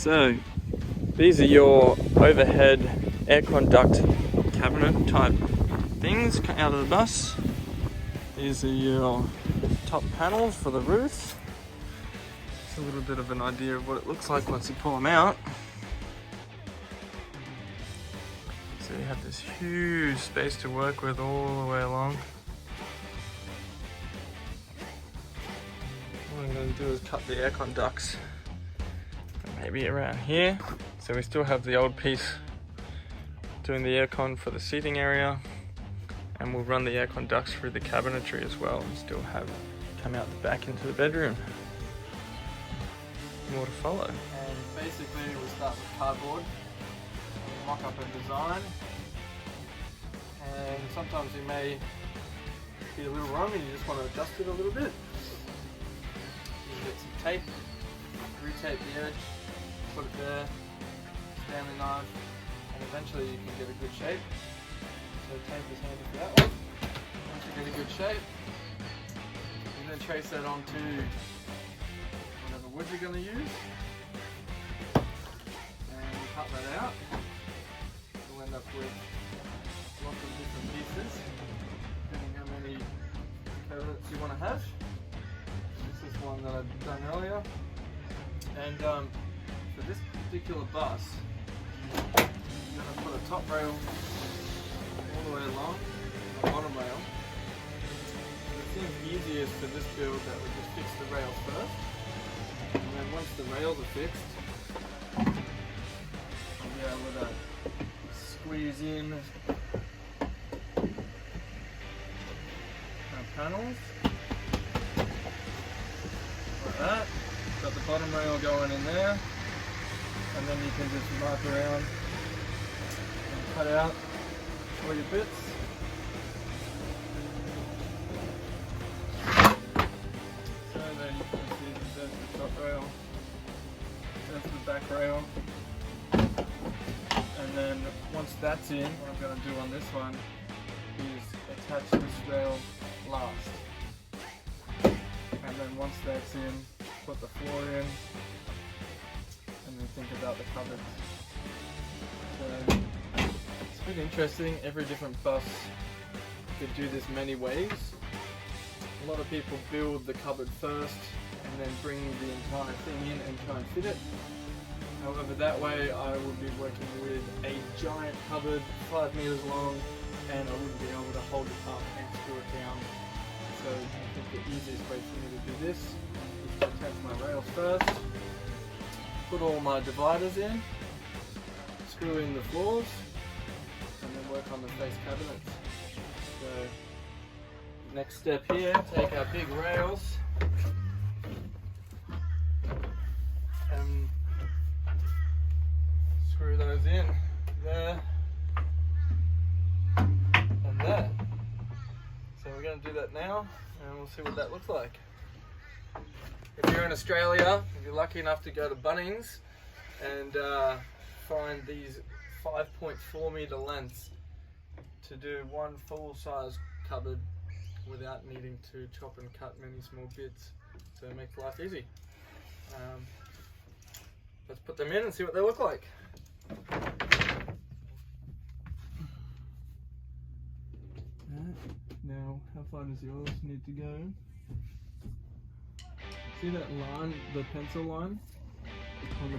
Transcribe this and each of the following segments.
So these are your overhead aircon duct cabinet type things out of the bus. These are your top panels for the roof. It's a little bit of an idea of what it looks like once you pull them out. So you have this huge space to work with all the way along. What I'm going to do is cut the aircon ducts maybe around here. So we still have the old piece doing the aircon for the seating area, and we'll run the aircon ducts through the cabinetry as well and still have come out the back into the bedroom. More to follow. And basically we'll start with cardboard, mock up a design, and sometimes you may be a little wrong and you just want to adjust it a little bit. You get some tape, retape the edge, put it there, Stanley knife, and eventually you can get a good shape. So tape is handy for that one. Once you get a good shape, you then trace that onto whatever wood you're going to use, and cut that out. You'll end up with lots of different pieces, depending how many cabinets you want to have. This is one that I've done earlier, and for this particular bus, I'm going to put a top rail all the way along, a bottom rail. It seems easiest for this build that we just fix the rails first, and then once the rails are fixed, I'll be able to squeeze in our panels like that. Got the bottom rail going in there, and then you can just mark around and cut out all your bits. So then you can see that there's the top rail, there's the back rail, and then once that's in, what I'm going to do on this one is attach this rail last, and then once that's in, put the floor in, and then think about the cupboards. So it's been interesting. Every different bus could do this many ways. A lot of people build the cupboard first and then bring the entire thing in and try and fit it. However, that way I would be working with a giant cupboard 5 meters long, and I wouldn't be able to hold it up and screw it down. So I think the easiest way for me to do this is to attach my rails first, put all my dividers in, screw in the floors, and then work on the face cabinets. So next step here, take our big rails and screw those in there and there. So we're going to do that now, and we'll see what that looks like. If you're in Australia, if you're lucky enough to go to Bunnings and find these 5.4 meter lengths to do one full size cupboard without needing to chop and cut many small bits, so it makes life easy. Let's put them in and see what they look like. Now, how far does yours need to go? See that line, the pencil line on the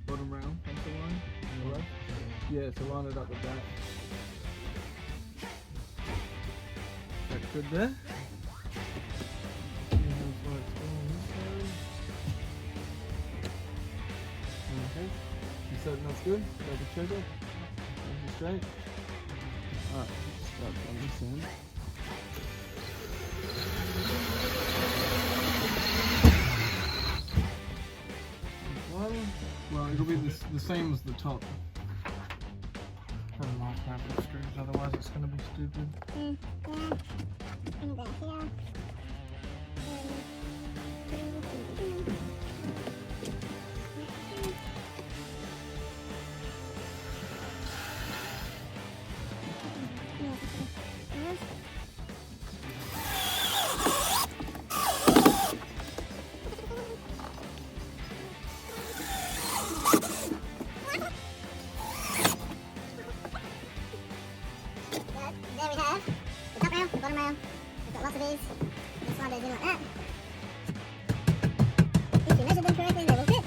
bottom rail pencil line on the left? Yeah, so line it up with that. That's good there. Okay, you said that's good? Double check it. Nice and straight. Alright, start on this end. Well, it'll be the same as the top. I don't like wrapping screws, otherwise it's going to be stupid. rail. We've got lots of these. You slide those in like that. If you measure them correctly, they will fit.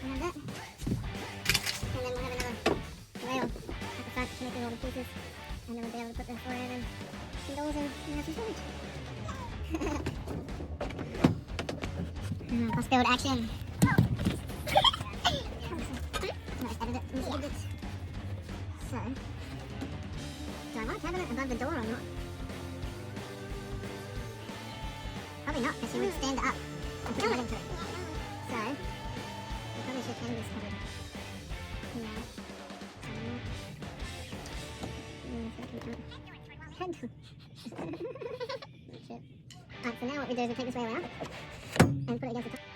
We'll have that. And then we'll have another rail at the front connecting all the pieces. And then we'll be able to put the floor in and some doors and have some storage. Plus build action. I just added it and saved it. So, do I want a cabinet above the door or not? Probably not, because you would stand it up and put it into it. So, we probably should hang this cupboard here. Alright, so now what we do is we take this rail out and put it against the top.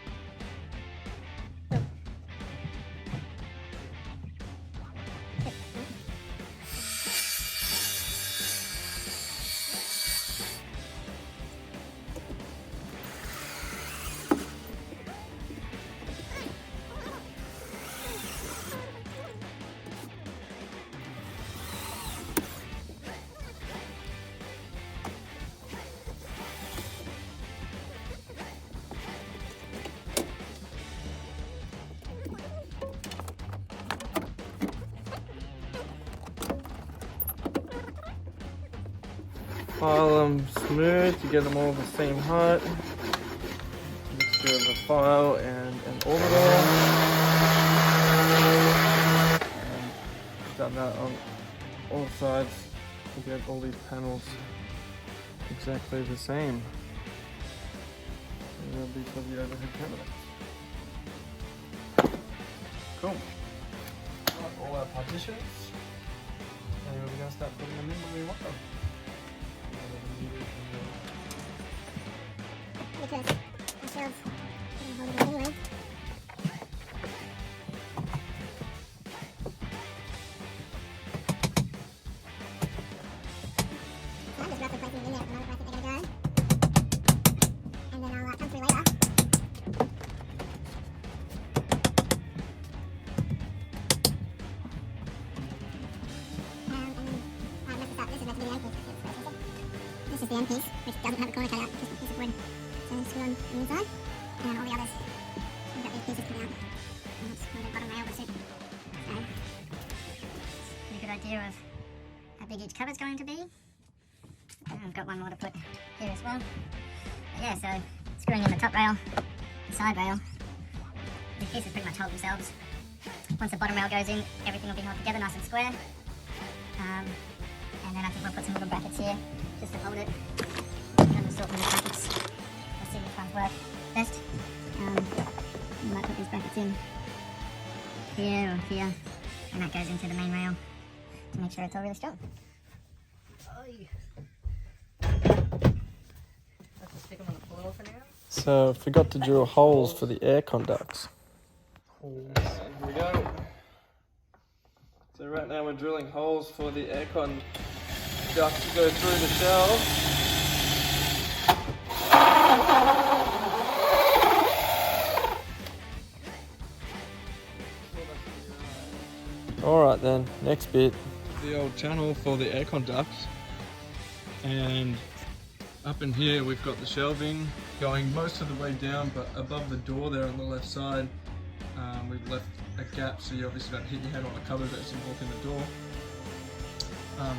File them smooth to get them all the same height. Mixture of a file and an orbital. And I've done that on all sides to get all these panels exactly the same. And they'll be for the overhead cabinet. Cool. Got all our partitions. And we're going to start putting them in when we want them. Because the shelves are holding it anyway. So I'm just roughly placing it in there at the moment where I think they're going to go. And then I'll come through later. And then I messed this up. This is meant to be the end piece. This is the end piece, which doesn't have a corner cut out, just a piece of wood. So screw on the inside, and all the others, we've got these pieces coming out. And that's where the bottom rail will sit. So, pretty good idea of how big each cover's going to be. And I've got one more to put here as well. But yeah, so screwing in the top rail, the side rail, these pieces pretty much hold themselves. Once the bottom rail goes in, everything will be held together nice and square. And then I think we'll put some little brackets here just to hold it. And we'll sort them in brackets. Let's see which ones work best. We might put these brackets in here or here, and that goes into the main rail to make sure it's all really strong. Stick them on the floor for now. So forgot to drill holes for the air conducts. Here we go. So right now we're drilling holes for the aircon duct to go through the shelves. Alright then, next bit. The old channel for the aircon ducts. And up in here we've got the shelving going most of the way down, but above the door there on the left side we've left a gap so you obviously don't hit your head on the cupboard as you walk in the door.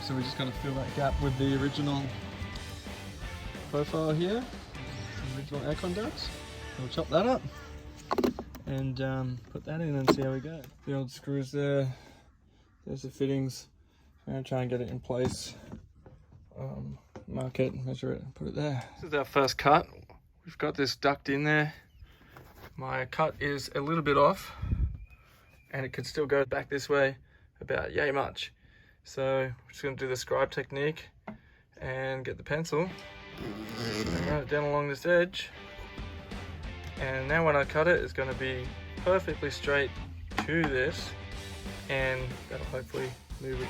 So we're just going to fill that gap with the original profile here, the original aircon ducts. We'll chop that up and put that in and see how we go. The old screws there, there's the fittings. I'm going to try and get it in place. Mark it, measure it, and put it there. This is our first cut. We've got this duct in there. My cut is a little bit off and it can still go back this way about yay much. So we're just going to do the scribe technique and get the pencil and run it down along this edge. And now when I cut it, it's going to be perfectly straight to this, and that'll hopefully move it.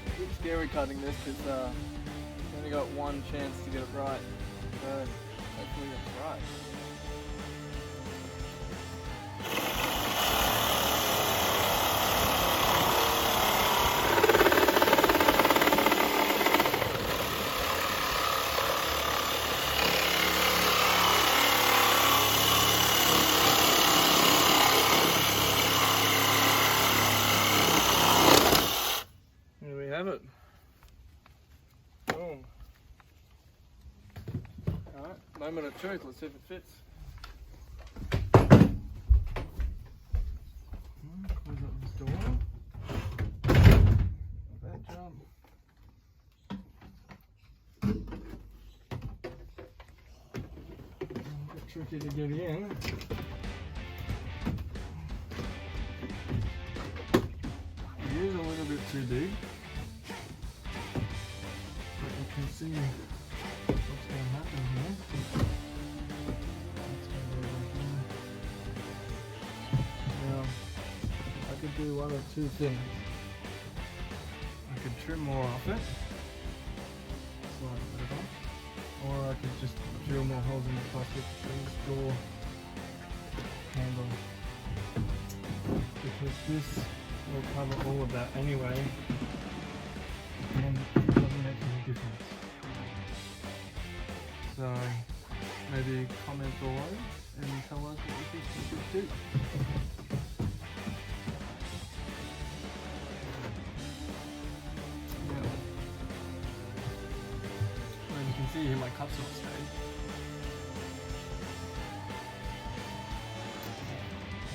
It's a bit scary cutting this because you've only got one chance to get it right. So hopefully it's right. Boom. Alright, moment of truth, let's see if it fits. Close up this door. That jump. A bit tricky to get in. It is a little bit too big. But you can see what's going to happen here. That's going to go back in. Now, I could do one of two things. I could trim more off it, slide it over, or I could just drill more holes in the plastic and store handle. Because this will cover all of that anyway, and it doesn't make any difference. So maybe comment below and tell us what you think we should do. Yeah. Well, you can see here my cups all stayed.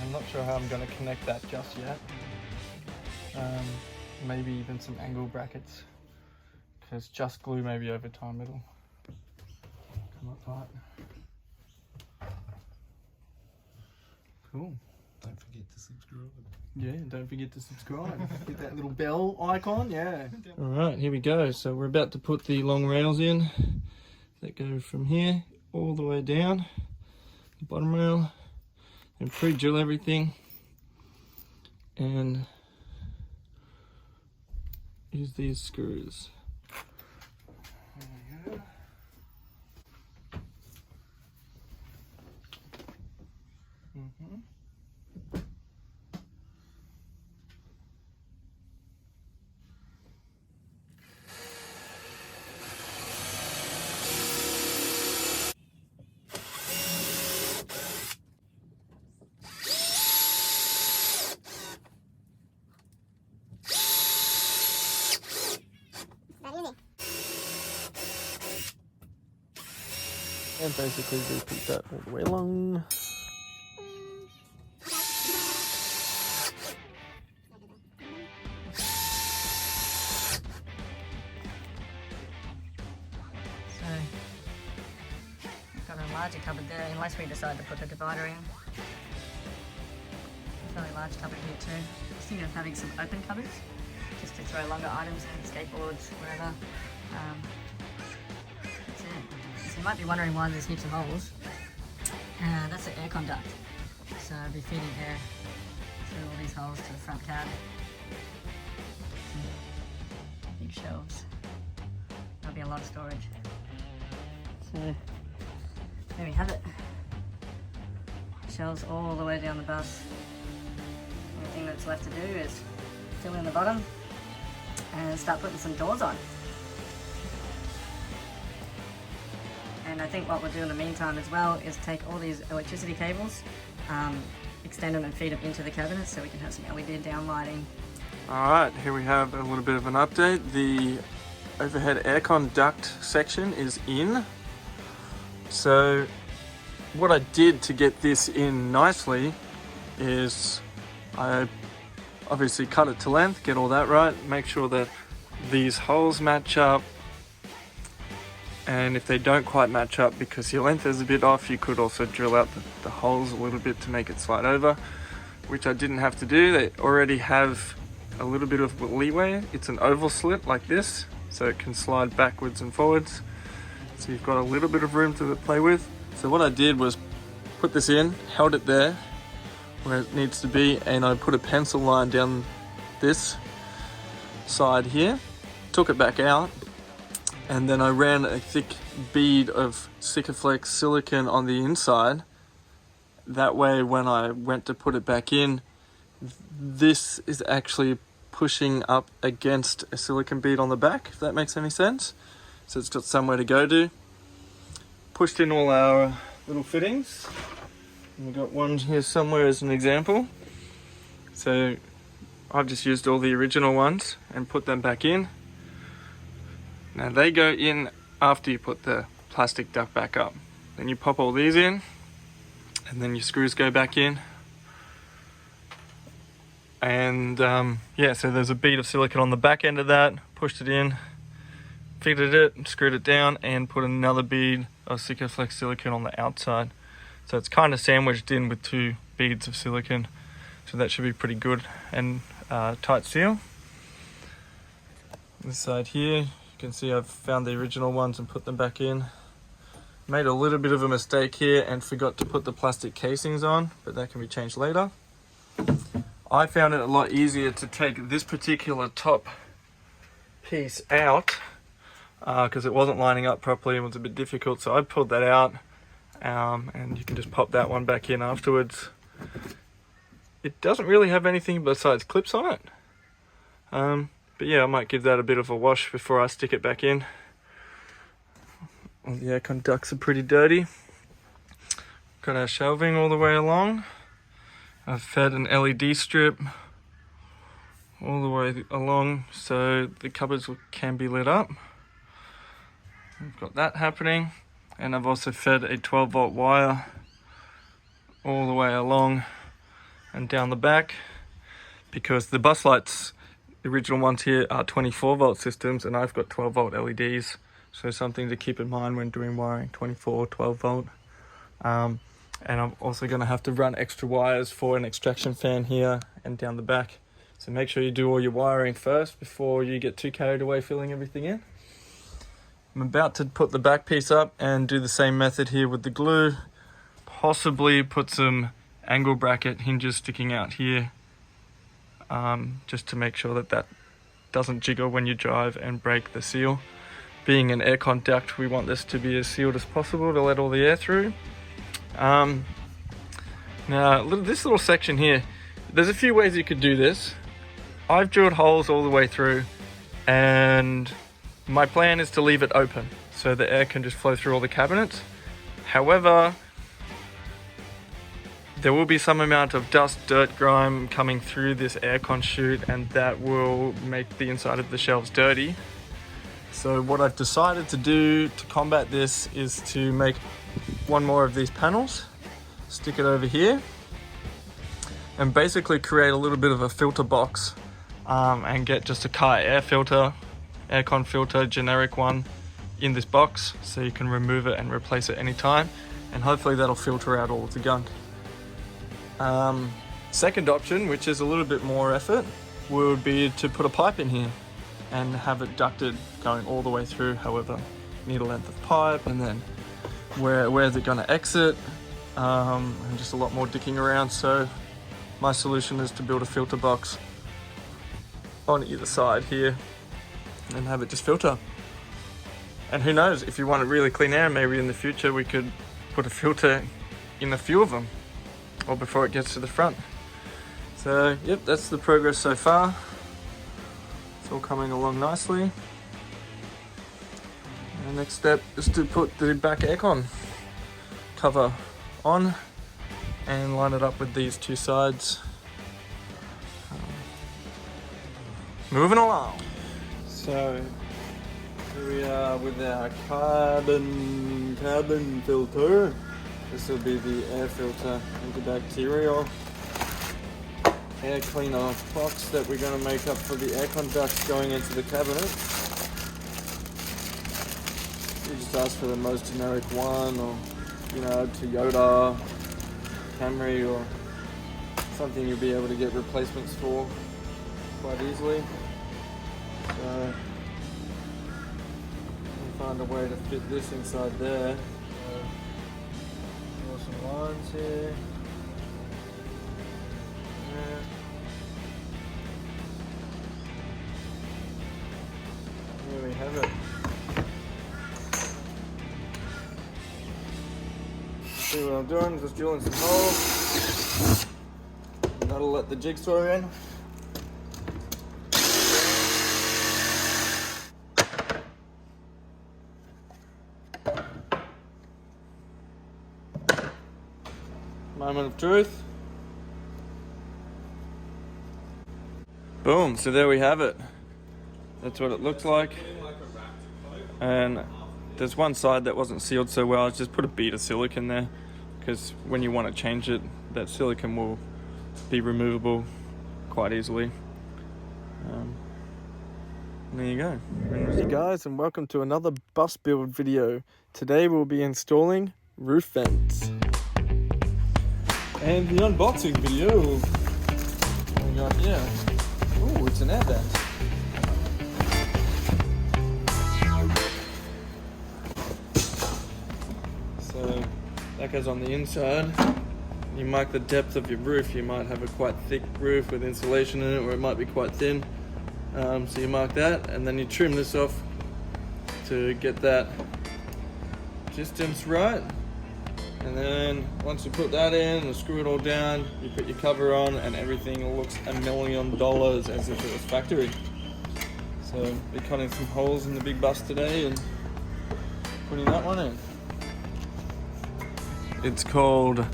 I'm not sure how I'm going to connect that just yet. Maybe even some angle brackets, because just glue maybe over time it'll come apart. Cool. Don't forget to subscribe. Yeah, don't forget to subscribe. Hit that little bell icon, yeah. Alright, here we go. So we're about to put the long rails in that go from here all the way down the bottom rail, and pre-drill everything and use these screws. There we go. And basically repeat that all the way along. So, I've got a larger cupboard there, unless we decide to put the divider in. A fairly large cupboard here too. I was thinking of having some open cupboards, just to throw longer items in, skateboards, wherever. That's it. So you might be wondering why there's heaps of holes. That's the air duct. So I'll be feeding air through all these holes to the front cab. Big shelves. There'll be a lot of storage. So there we have it. Shelves all the way down the bus. Only thing that's left to do is fill in the bottom and start putting some doors on. And I think what we'll do in the meantime as well is take all these electricity cables, extend them and feed them into the cabinet so we can have some LED downlighting. Alright, here we have a little bit of an update. The overhead aircon duct section is in. So what I did to get this in nicely is I obviously cut it to length, get all that right, make sure that these holes match up. And if they don't quite match up because your length is a bit off, you could also drill out the holes a little bit to make it slide over, which I didn't have to do. They already have a little bit of leeway. It's an oval slit like this, so it can slide backwards and forwards. So you've got a little bit of room to play with. So what I did was put this in, held it there where it needs to be, and I put a pencil line down this side here, took it back out, and then I ran a thick bead of Sikaflex silicone on the inside. That way when I went to put it back in, this is actually pushing up against a silicone bead on the back, if that makes any sense. So it's got somewhere to go to. Pushed in all our little fittings. And we've got one here somewhere as an example. So I've just used all the original ones and put them back in. Now they go in after you put the plastic duct back up. Then you pop all these in, and then your screws go back in. And yeah, so there's a bead of silicone on the back end of that. Pushed it in, fitted it, screwed it down, and put another bead of Sikaflex silicone on the outside. So it's kind of sandwiched in with 2 beads of silicone. So that should be pretty good and tight seal. This side here, you can see I've found the original ones and put them back in. Made a little bit of a mistake here and forgot to put the plastic casings on, but that can be changed later. I found it a lot easier to take this particular top piece out because it wasn't lining up properly and was a bit difficult, so I pulled that out and you can just pop that one back in afterwards. It doesn't really have anything besides clips on it, but yeah, I might give that a bit of a wash before I stick it back in. All the aircon ducts are pretty dirty. Got our shelving all the way along. I've fed an LED strip all the way along so the cupboards can be lit up. We've got that happening, and I've also fed a 12-volt wire all the way along and down the back, because the bus lights, the original ones here, are 24-volt systems and I've got 12-volt LEDs, so something to keep in mind when doing wiring, 24, 12-volt. And I'm also going to have to run extra wires for an extraction fan here and down the back. So make sure you do all your wiring first before you get too carried away filling everything in. I'm about to put the back piece up and do the same method here with the glue. Possibly put some angle bracket hinges sticking out here, just to make sure that that doesn't jiggle when you drive and break the seal. Being an aircon duct, we want this to be as sealed as possible to let all the air through. Now this little section here, there's a few ways you could do this. I've drilled holes all the way through, and my plan is to leave it open so the air can just flow through all the cabinets. However, there will be some amount of dust, dirt, grime coming through this aircon chute, and that will make the inside of the shelves dirty. So what I've decided to do to combat this is to make one more of these panels, stick it over here, and basically create a little bit of a filter box, and get just a car air filter, aircon filter, generic one, in this box, so you can remove it and replace it anytime, and hopefully that'll filter out all of the gunk. Second option, which is a little bit more effort, would be to put a pipe in here and have it ducted going all the way through. However, you need a length of pipe, and then where is it going to exit, and just a lot more dicking around. So my solution is to build a filter box on either side here and have it just filter. And who knows, if you want it really clean air, maybe in the future we could put a filter in a few of them, or before it gets to the front. So yep, that's the progress so far. It's all coming along nicely. The next step is to put the back aircon cover on and line it up with these two sides. Moving along. So here we are with our carbon filter. This will be the air filter antibacterial air cleaner box that we're going to make up for the aircon ducts going into the cabinet. You just ask for the most generic one, or Toyota, Camry, or something you'll be able to get replacements for quite easily. So we'll find a way to fit this inside there. So, draw some lines here. Yeah. There we have it. See what I'm doing? Just drilling some holes. That'll let the jigsaw in. Moment of truth. Boom, so there we have it. That's what it looks like. and there's one side that wasn't sealed so well. I just put a bead of silicone there, because when you want to change it, that silicone will be removable quite easily. There you go. Hey guys, and welcome to another bus build video. Today we'll be installing roof vents. And the unboxing video, what we got here? Ooh, it's an air vent. So that goes on the inside. You mark the depth of your roof. You might have a quite thick roof with insulation in it, or it might be quite thin. So you mark that, and then you trim this off to get that distance right. And then once you put that in and screw it all down, you put your cover on, and everything looks $1 million as if it was factory. So we're cutting some holes in the big bus today and putting that one in. It's called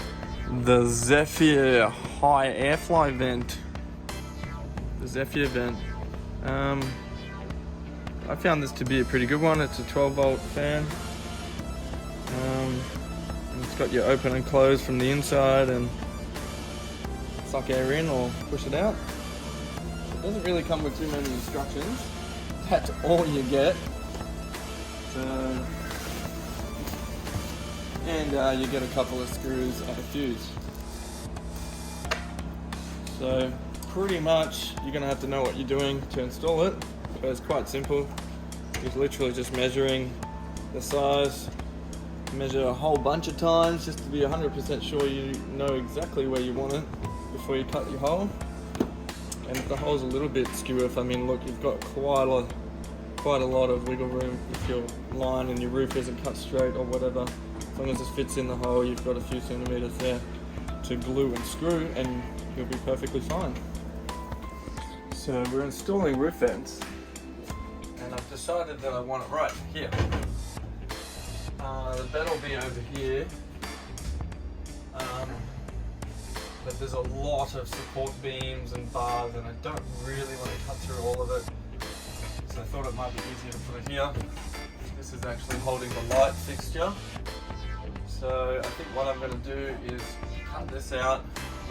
the Zephyr High Airfly Vent. The Zephyr vent. I found this to be a pretty good one. It's a 12-volt fan. And it's got your open and close from the inside, and suck air in or push it out. It doesn't really come with too many instructions. That's all you get. So, and you get a couple of screws and a fuse. So pretty much you're going to have to know what you're doing to install it, but it's quite simple. You're literally just measuring the size, measure a whole bunch of times just to be 100% sure you know exactly where you want it before you cut your hole. And if the hole's a little bit skew, I mean, look, you've got quite a lot of wiggle room if your line and your roof isn't cut straight or whatever. As long as it fits in the hole, you've got a few centimeters there to glue and screw, and you'll be perfectly fine. So we're installing roof vents, and I've decided that I want it right here. The bed will be over here, but there's a lot of support beams and bars, and I don't really want to cut through all of it, so I thought it might be easier to put it here. This is actually holding the light fixture, so I think what I'm going to do is cut this out,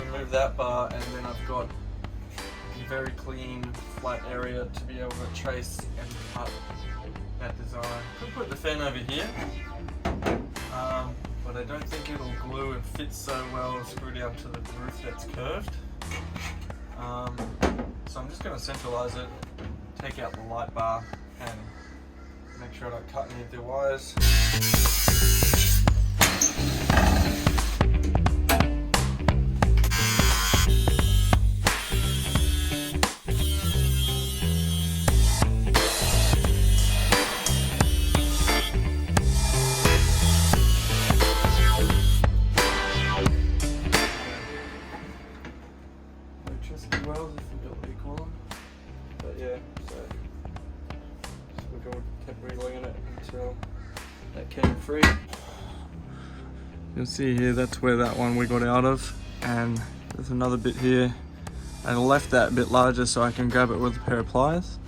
remove that bar, and then I've got a very clean flat area to be able to trace and cut that design. Could put the fan over here, but I don't think it'll glue and fit so well and screw down to the roof that's curved. So I'm just going to centralize it, take out the light bar, and make sure I don't cut any of the wires. Wells, if you got what you call them. But yeah, so we kept wiggling it until that came free. You'll see here, that's where that one wiggled out of, and there's another bit here. I left that a bit larger so I can grab it with a pair of pliers.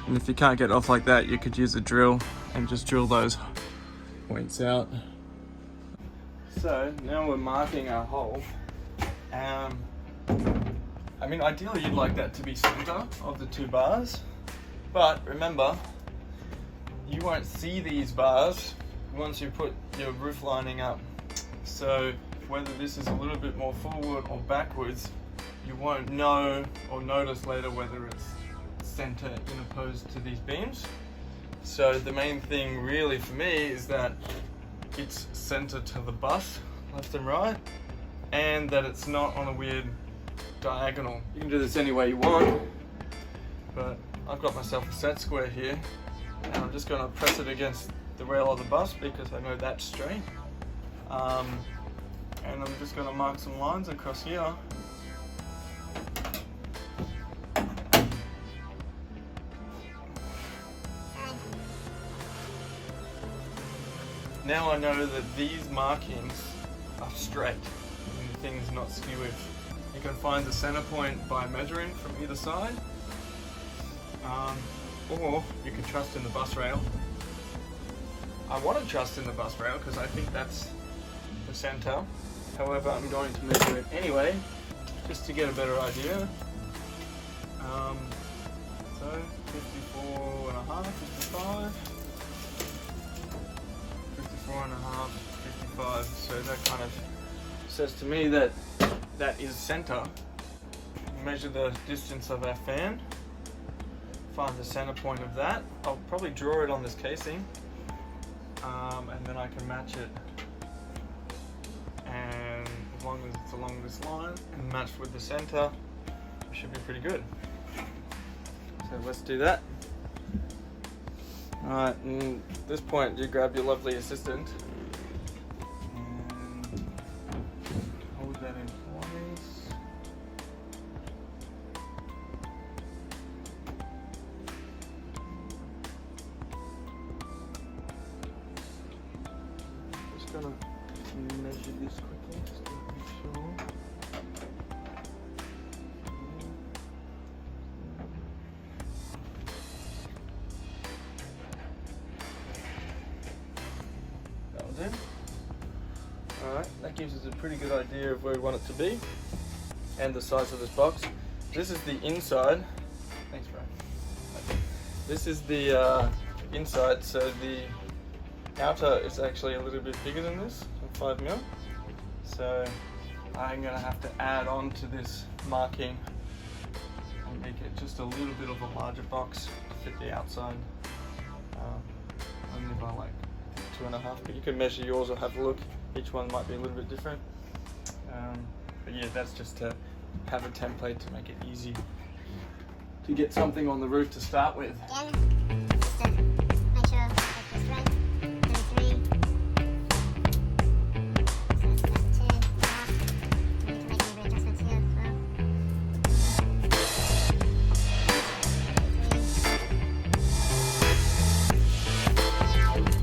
And if you can't get it off like that, you could use a drill and just drill those points out. So now we're marking our hole. I mean, ideally you'd like that to be center of the two bars, but remember, you won't see these bars once you put your roof lining up. So whether this is a little bit more forward or backwards, you won't know or notice later whether it's center in opposed to these beams. So the main thing really for me is that it's center to the bus, left and right, and that it's not on a weird diagonal. You can do this any way you want, but I've got myself a set square here, and I'm just going to press it against the rail of the bus because I know that's straight. And I'm just going to mark some lines across here. Now I know that these markings are straight and things not skewed. You can find the center point by measuring from either side, or you can trust in the bus rail I want to trust in the bus rail because I think that's the center. However, I'm going to measure it anyway, just to get a better idea. So 54 and a half, 55, 54 and a half, 55. So that kind of says to me that that is center. Measure the distance of our fan, find the center point of that. I'll probably draw it on this casing, and then I can match it. And as long as it's along this line and matched with the center, it should be pretty good. So let's do that. Alright, and at this point you grab your lovely assistant and hold that in place. Just gonna measure this quickly just to make sure. That was in. Alright, that gives us a pretty good idea of where we want it to be and the size of this box. This is the inside. Thanks, Brian. This is the inside, so the outer is actually a little bit bigger than this, 5 mil. So I'm gonna have to add on to this marking and make it just a little bit of a larger box to fit the outside. Only by like 2.5, but you can measure yours or have a look. Each one might be a little bit different. But yeah, that's just to have a template to make it easy to get something on the roof to start with. Again, just to make sure I get this right. 33. So that's about 2.5. We need to make any readjustments here as well. 33.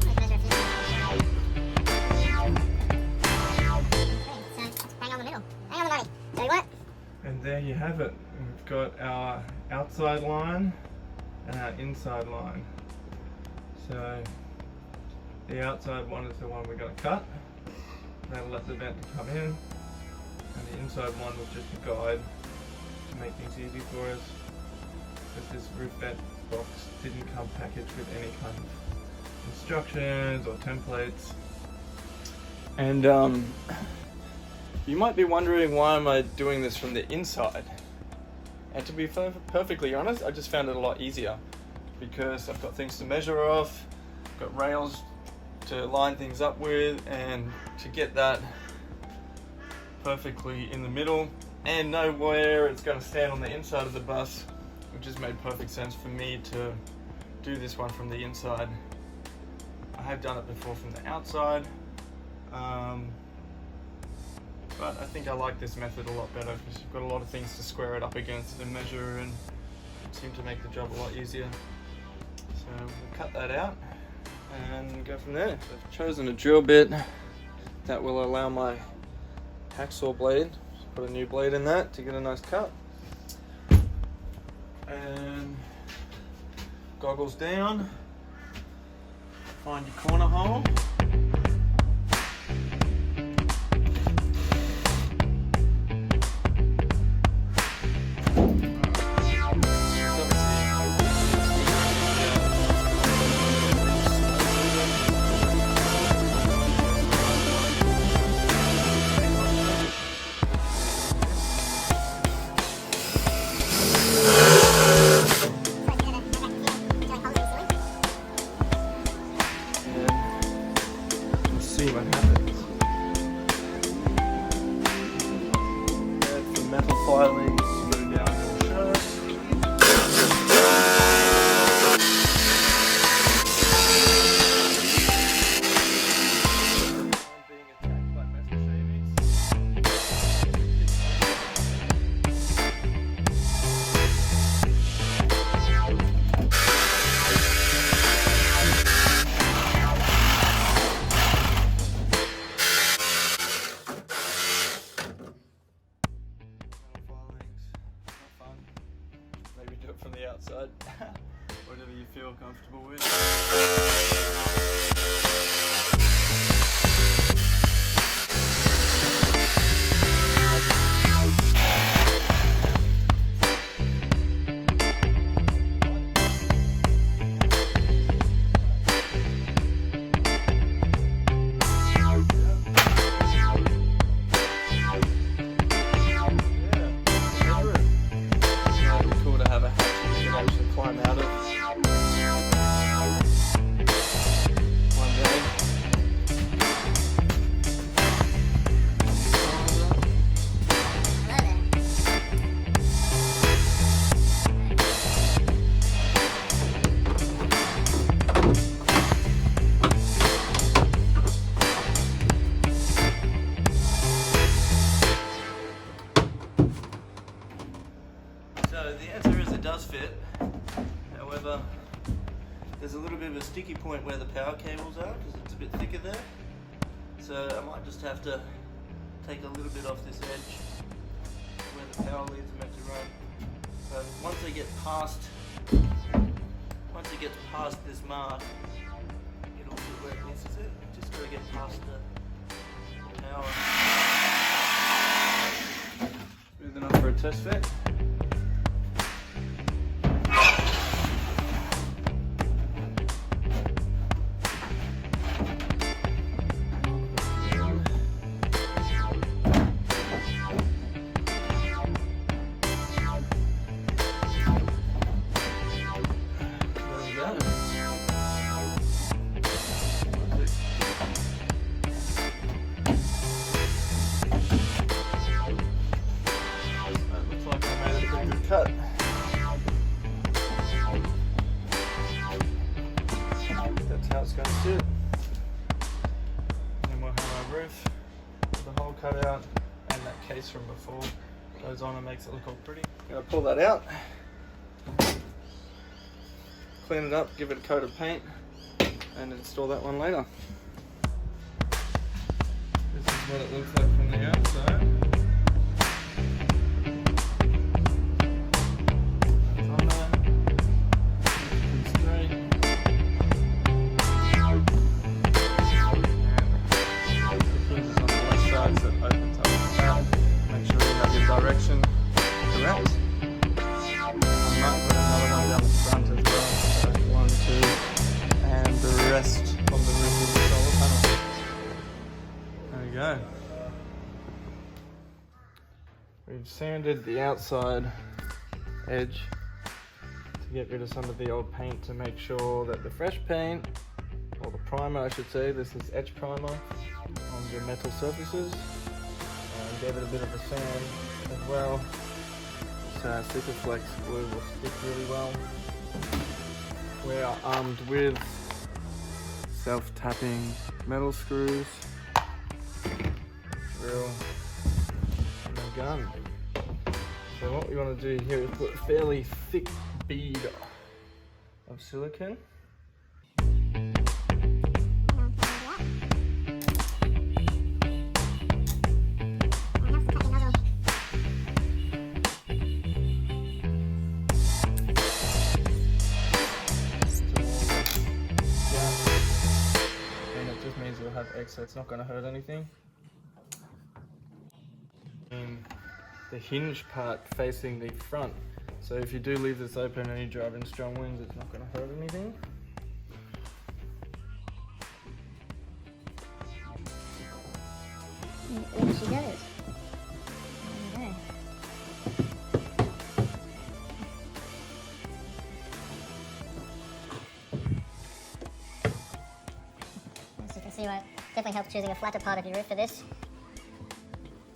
Let's measure a few. So bang on the middle. Bang on the money. So we want. And there you have it. We've got our outside line and our inside line. So the outside one is the one we're going to cut. That'll let the vent come in. And the inside one was just a guide to make things easy for us. Because this roof vent box didn't come packaged with any kind of instructions or templates. And you might be wondering, why am I doing this from the inside? And to be perfectly honest, I just found it a lot easier because I've got things to measure off, I've got rails to line things up with, and to get that perfectly in the middle and know where it's going to stand on the inside of the bus, it just made perfect sense for me to do this one from the inside. I have done it before from the outside. But I think I like this method a lot better because you've got a lot of things to square it up against and measure, and it seemed to make the job a lot easier. So we'll cut that out and go from there. So I've chosen a drill bit that will allow my hacksaw blade. Just put a new blade in that to get a nice cut. And goggles down, find your corner hole. See what happens. Add some metal filing to go down the shaft. I'm being attacked by metal shavings. sticky point where the power cables are because it's a bit thicker there. So I might just have to take a little bit off this edge where the power leads are meant to run. So once it gets past this mark, it'll be where it misses it. Just gotta get past the power. Moving on for a test fit. Cut. That's how it's going to sit. And we'll have our roof, the hole cut out, and that case from before goes on and makes it look all pretty. Gonna pull that out, clean it up, give it a coat of paint, and install that one later. This is what it looks like from the outside. Direction correct. I might put another one down the front as well. So 1, 2, and the rest of the roof will be solar panel. There we go. We've sanded the outside edge to get rid of some of the old paint to make sure that the fresh paint, or the primer I should say, this is etch primer on the metal surfaces. Gave it a bit of a sand as well. So Superflex glue will stick really well. We are armed with self-tapping metal screws, drill, and a gun. So what we want to do here is put a fairly thick bead of silicone. So it's not going to hurt anything. And the hinge part facing the front. So if you do leave this open and you drive in strong winds, it's not going to hurt anything. There she goes. There you go. As you can see, it definitely helps choosing a flatter part of your roof for this,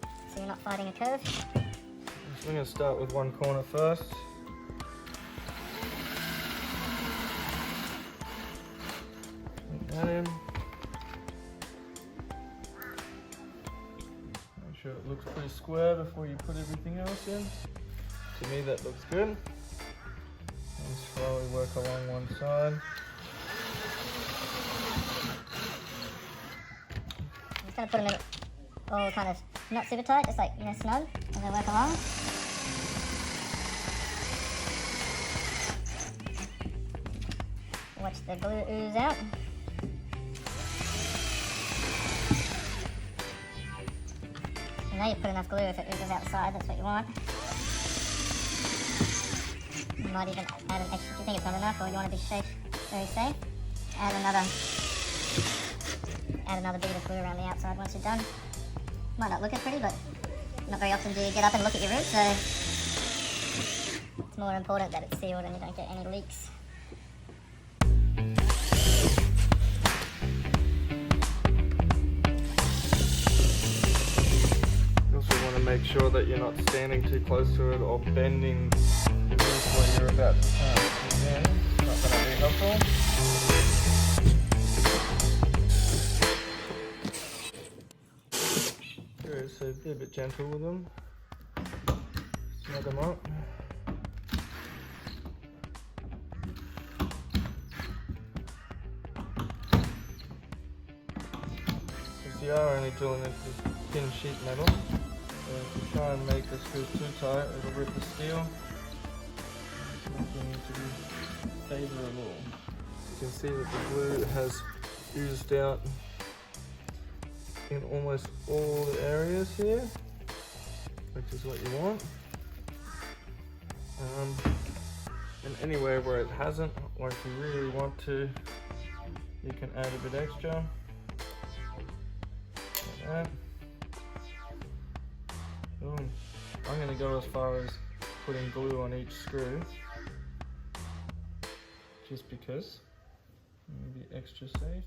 so you're not fighting a curve. So I'm going to start with one corner first. Put that in. Make sure it looks pretty square before you put everything else in. To me that looks good. And slowly work along one side. I'm just going to put them in all kind of not super tight, just like, you know, snug, as I work along. Watch the glue ooze out. And now you put enough glue if it oozes outside, that's what you want. You might even add an extra, if you think it's not enough or you want to be safe, very safe, add another bead of glue around the outside once you're done. Might not look as pretty, but not very often do you get up and look at your roof, so it's more important that it's sealed and you don't get any leaks. You also want to make sure that you're not standing too close to it or bending the roof when you're about to turn. Again, it's not going to be helpful. So be a bit gentle with them. Snug them up. you are only drilling into thin sheet metal. So if you try and make the screws too tight, it'll rip the steel. It's not going to be favourable. You can see that the glue has oozed out in almost all the areas here, which is what you want. And anywhere where it hasn't, or if you really want to, you can add a bit extra. Like that. Boom. I'm going to go as far as putting glue on each screw, just because. Be extra safe.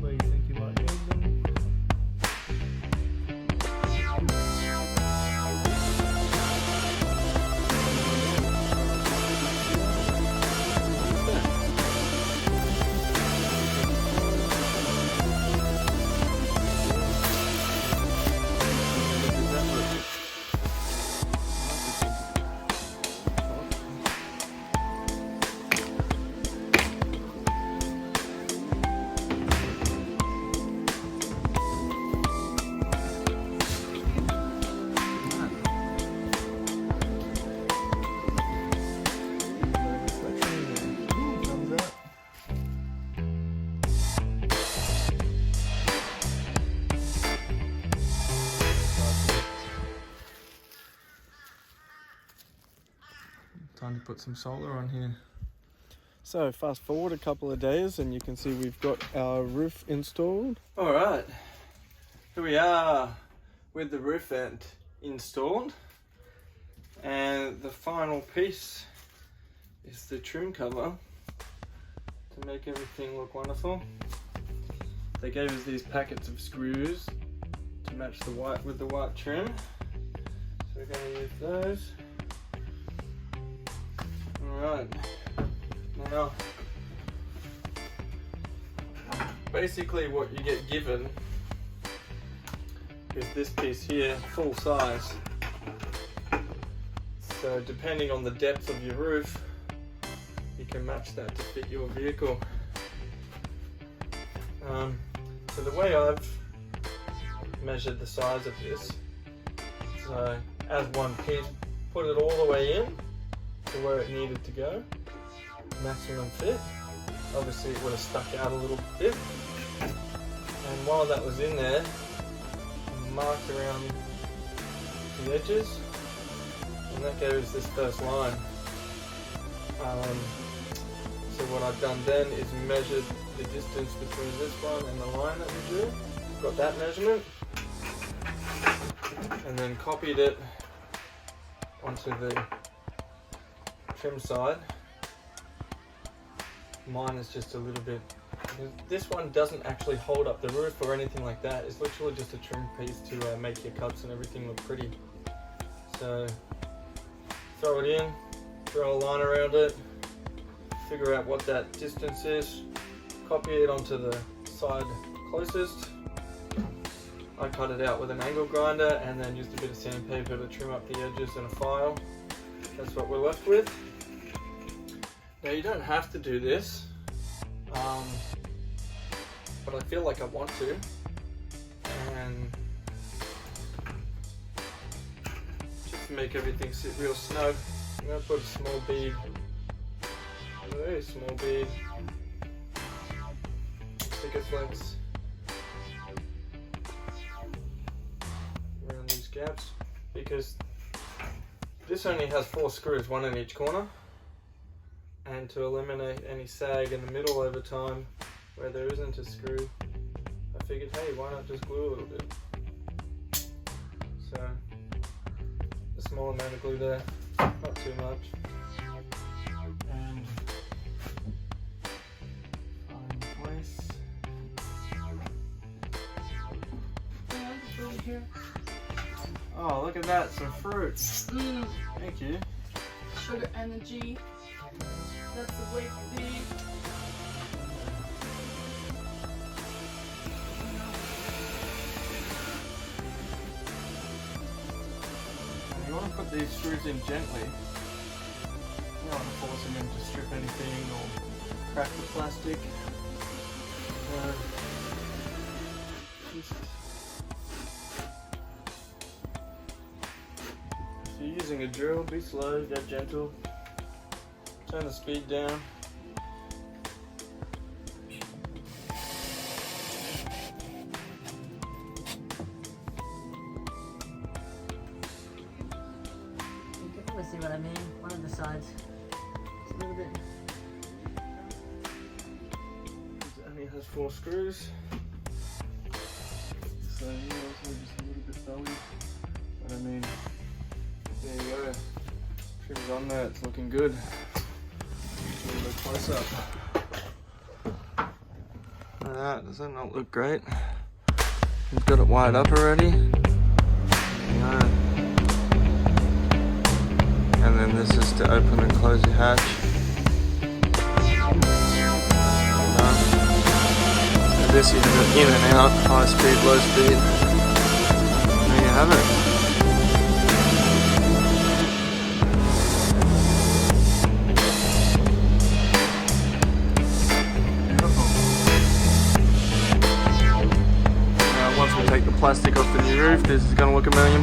Where you think you might need them. Time to put some solar on here. So fast forward a couple of days and you can see we've got our roof installed. Alright, here we are with the roof vent installed, and the final piece is the trim cover to make everything look wonderful. They gave us these packets of screws to match the white with the white trim, so we're going to use those. Alright, now basically what you get given is this piece here, full size. So depending on the depth of your roof, you can match that to fit your vehicle. So the way I've measured the size of this, so as one piece, put it all the way in to where it needed to go, maximum fit. Obviously it would have stuck out a little bit, and while that was in there, marked around the edges, and that gave us this first line. So what I've done then is measured the distance between this one and the line that we drew, got that measurement, and then copied it onto the trim side. Mine is just a little bit, this one doesn't actually hold up the roof or anything like that. It's literally just a trim piece to make your cuts and everything look pretty. So throw it in, throw a line around it, figure out what that distance is, copy it onto the side closest. I cut it out with an angle grinder and then used a bit of sandpaper to trim up the edges and a file. That's what we're left with. Now you don't have to do this, but I feel like I want to, and just to make everything sit real snug, I'm going to put a small bead, a very small bead, thicker flex around these gaps, because this only has 4 screws, 1 in each corner. And to eliminate any sag in the middle over time where there isn't a screw, I figured, hey, why not just glue a little bit? So a small amount of glue there, not too much. And find place. Here. Oh, look at that, some fruit. Thank you. Sugar energy. That's the way to be. You want to put these screws in gently. don't want to force him in to strip anything or crack the plastic. Just, if you're using a drill, be slow, go gentle. Turn the speed down. See what I mean? One of the sides. It's a little bit. It only has 4 screws. So yeah, also just a little bit belly. But I mean, there you go. Trim's on there, it's looking good. A little bit close up. Look at that, does that not look great? We've got it wired up already. There you go. And then this is to open and close your hatch. So this you have it in and out, high speed, low speed. There you have it. Now once we take the plastic off the new roof, this is going to look $1 million.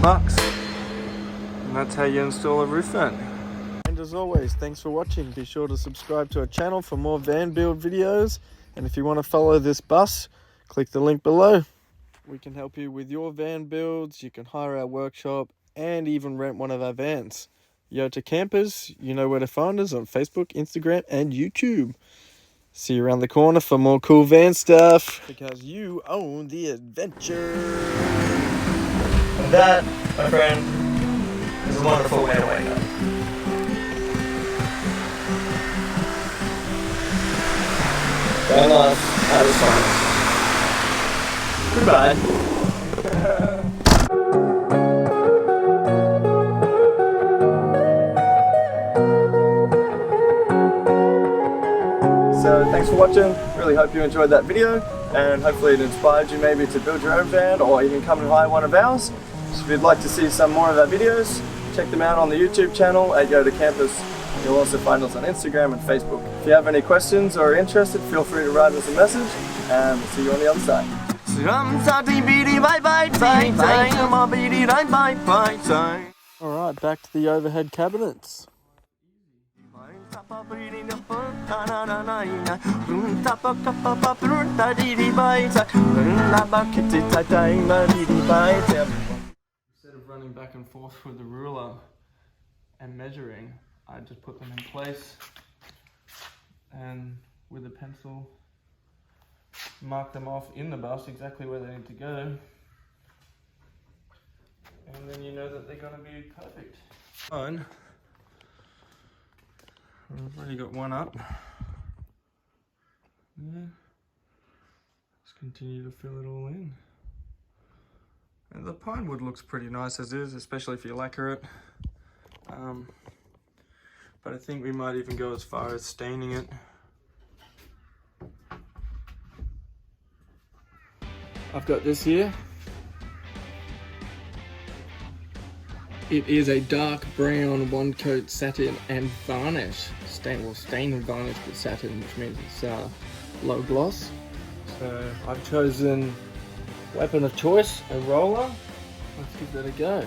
And that's how you install a roof vent. And as always, thanks for watching. Be sure to subscribe to our channel for more van build videos. And if you want to follow this bus, click the link below. We can help you with your van builds. You can hire our workshop and even rent one of our vans. Yota Campers, you know where to find us on Facebook, Instagram, and YouTube. See you around the corner for more cool van stuff, because you own the adventure. And that, my friend, is a wonderful way to wake up. Van life, that was fun. Goodbye. So thanks for watching. Really hope you enjoyed that video, and hopefully it inspired you maybe to build your own van or even come and hire one of ours. So if you'd like to see some more of our videos, check them out on the YouTube channel at Yota Campus. You'll also find us on Instagram and Facebook. If you have any questions or are interested, feel free to write us a message, and we'll see you on the other side. Alright, back to the overhead cabinets. Instead of running back and forth with the ruler and measuring, I just put them in place and with a pencil mark them off in the bus exactly where they need to go, and then you know that they're going to be perfect. Fine. I've already got one up. Yeah. Just continue to fill it all in. And the pine wood looks pretty nice as is, especially if you lacquer it. But I think we might even go as far as staining it. I've got this here. It is a dark brown one coat satin and varnish. Stain and varnish with satin, which means it's low gloss. So I've chosen weapon of choice, a roller. Let's give that a go.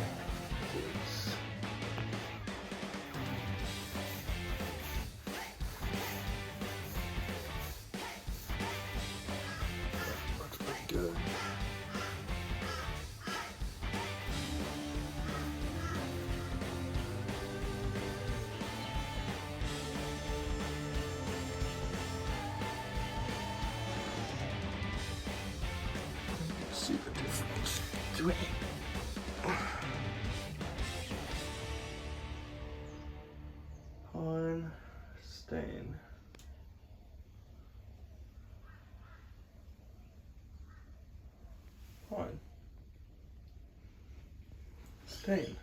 Looks pretty good. See the difference. Do it. Pine stain. Pine stain.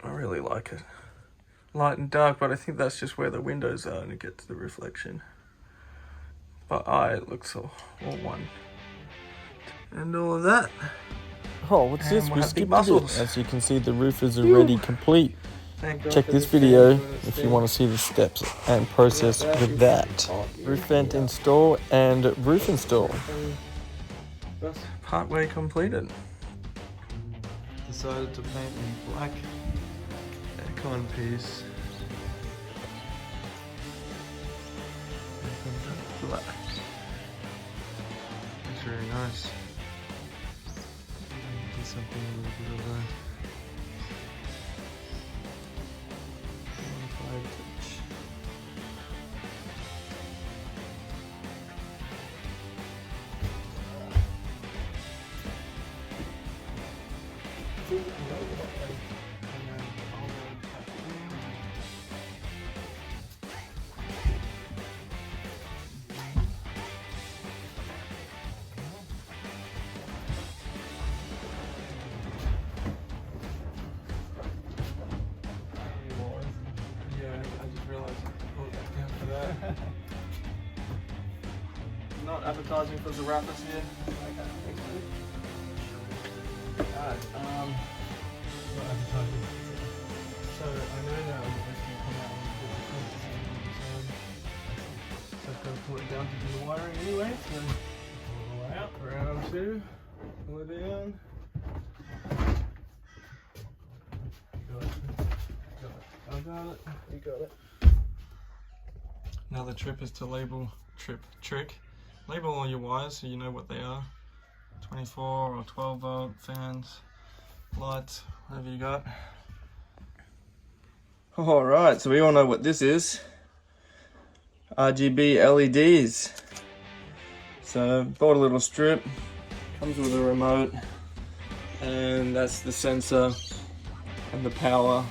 I really like it. Light and dark, but I think that's just where the windows are and it gets the reflection. But it looks all one. And all of that. Oh, what's this? We skipped it. As you can see, the roof is already complete. Thank God Check for this fan video when it's if you thin. want to see the steps and process with that. Roof vent install and roof install. Bus. Partway completed. Decided to paint in black aircon piece. Black. That's really nice. Do something a little bit of a modified touch. Not advertising for Zarappas here. Alright, So I know now that this can come out and so I've got to pull it down to do the wiring anyway, so pull it out, round two, pull it down. I got it. You got it. Another trick is to label label all your wires so you know what they are. 24 or 12 volt fans, lights, whatever you got. alright, so we all know what this is. RGB LEDs. So bought a little strip, comes with a remote, and that's the sensor and the power,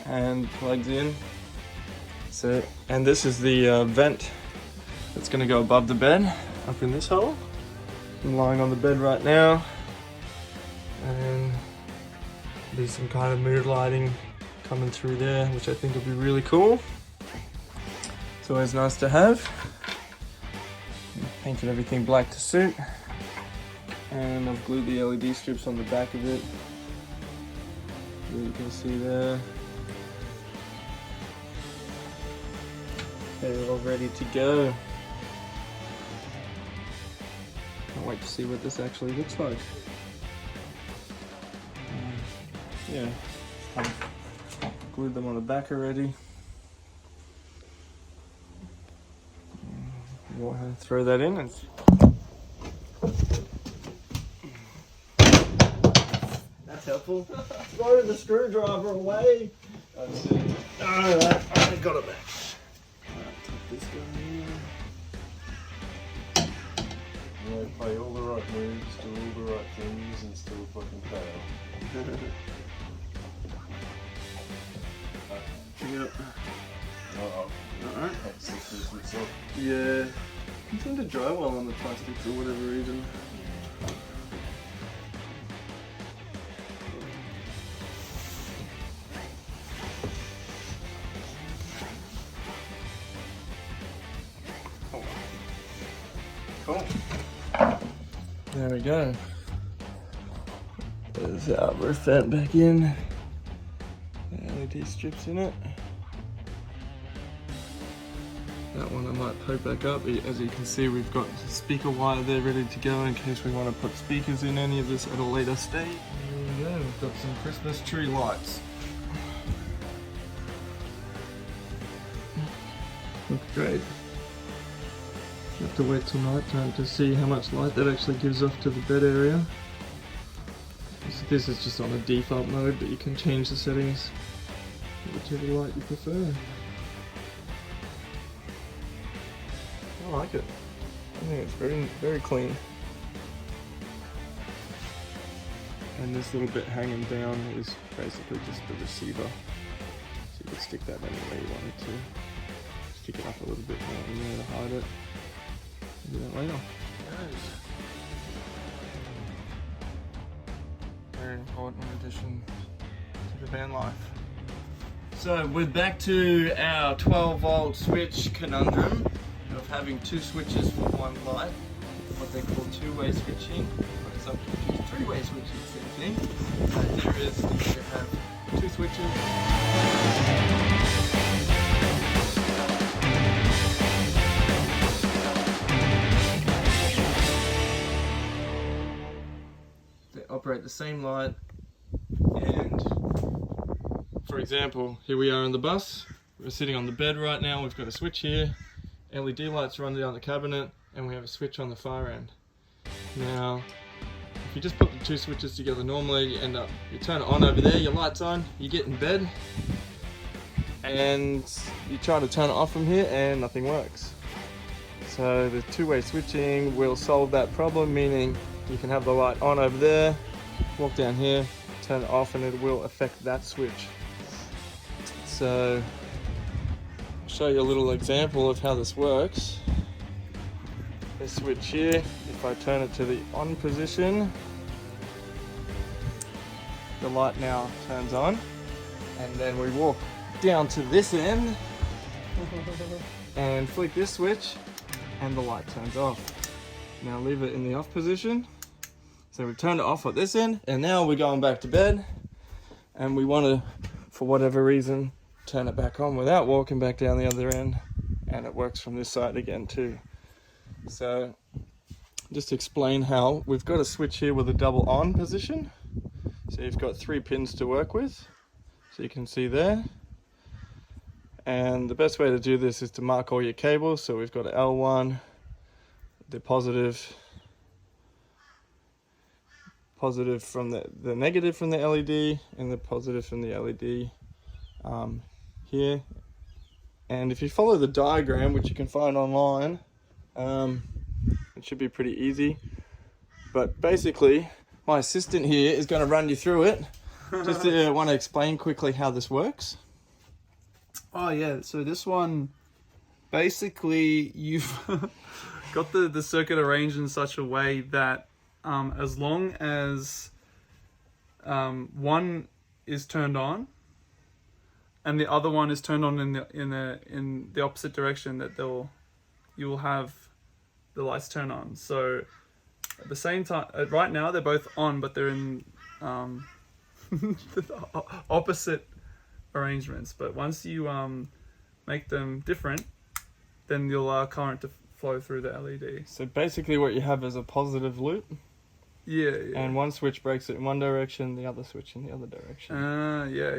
and plugs in. So, and this is the vent that's going to go above the bed, up in this hole. I'm lying on the bed right now, and there's some kind of mood lighting coming through there, which I think will be really cool. It's always nice to have. Painted everything black to suit, and I've glued the LED strips on the back of it. You can see there. They're all ready to go. Can't wait to see what this actually looks like. Yeah, I've glued them on the back already. Go ahead and throw that in and that's helpful. Throw the screwdriver away. Alright, I got it back. This guy here. You know, play all the right moves, do all the right things, and still fucking fail. Yep. Alright. That's the business of. Yeah. It seemed to dry well on the plastic for whatever reason. Cool. There we go. There's our roof vent back in. LED strips in it. That one I might poke back up. As you can see, we've got the speaker wire there ready to go in case we want to put speakers in any of this at a later stage. There we go, we've got some Christmas tree lights. Looks great. You have to wait till night time to see how much light that actually gives off to the bed area. This is just on a default mode, but you can change the settings whichever light you prefer. I like it. I think it's very clean. And this little bit hanging down is basically just the receiver. So you could stick that any way you wanted to. Stick it up a little bit more in there to hide it. Do that later. Very important addition to the van life. So we're back to our 12 volt switch conundrum of having two switches for one light, what they call two-way switching, or some switches three-way switching, same thing. The idea is you have two switches. They operate the same light, and for example, here we are on the bus. We're sitting on the bed right now. We've got a switch here, LED lights run down the cabinet, and we have a switch on the far end. Now, if you just put the two switches together normally, you turn it on over there, your light's on, you get in bed, and you try to turn it off from here and nothing works. So the two-way switching will solve that problem, meaning you can have the light on over there, walk down here, turn it off, and it will affect that switch. So I'll show you a little example of how this works. This switch here, if I turn it to the on position, the light now turns on, and then we walk down to this end and flick this switch and the light turns off. Now leave it in the off position. So we've turned it off at this end, and now we're going back to bed, and we want to, for whatever reason, turn it back on without walking back down the other end, and it works from this side again too. So just to explain how, we've got a switch here with a double on position. So you've got 3 pins to work with, so you can see there. And the best way to do this is to mark all your cables. So we've got an L1, the positive from the negative from the LED, and the positive from the LED here. And if you follow the diagram, which you can find online, it should be pretty easy. But basically, my assistant here is going to run you through it. Just want to explain quickly how this works. Oh yeah, so this one, basically you've got the circuit arranged in such a way that as long as one is turned on and the other one is turned on in the opposite direction, that you will have the lights turn on. So at the same time, right now they're both on, but they're in the opposite arrangements. But once you make them different, then you'll allow current to flow through the LED. So basically what you have is a positive loop. Yeah. And one switch breaks it in one direction, the other switch in the other direction. Yeah.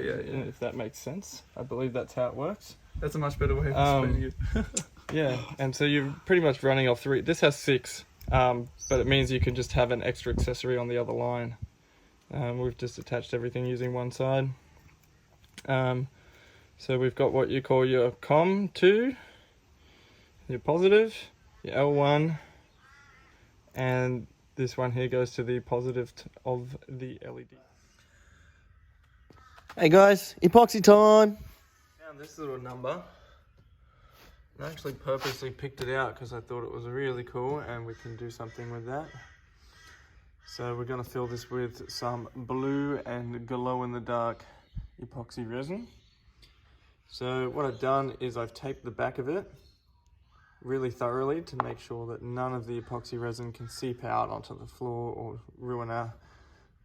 If that makes sense. I believe that's how it works. That's a much better way of explaining it. Yeah, and so you're pretty much running off 3. This has 6, but it means you can just have an extra accessory on the other line. We've just attached everything using one side. So we've got what you call your COM2, your positive, your L1, and this one here goes to the positive of the LED. Hey guys, epoxy time! Found this little number. I actually purposely picked it out because I thought it was really cool and we can do something with that. So we're going to fill this with some blue and glow-in-the-dark epoxy resin. So what I've done is I've taped the back of it really thoroughly to make sure that none of the epoxy resin can seep out onto the floor or ruin our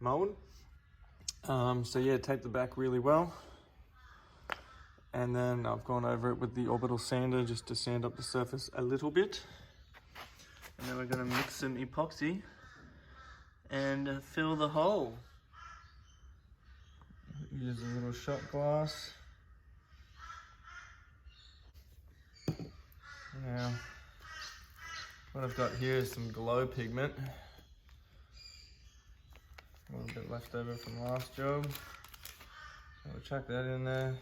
mold. So yeah, tape the back really well. And then I've gone over it with the orbital sander just to sand up the surface a little bit. And then we're going to mix some epoxy and fill the hole. Use a little shot glass. Now, what I've got here is some glow pigment. A little bit left over from last job. So we'll chuck that in there.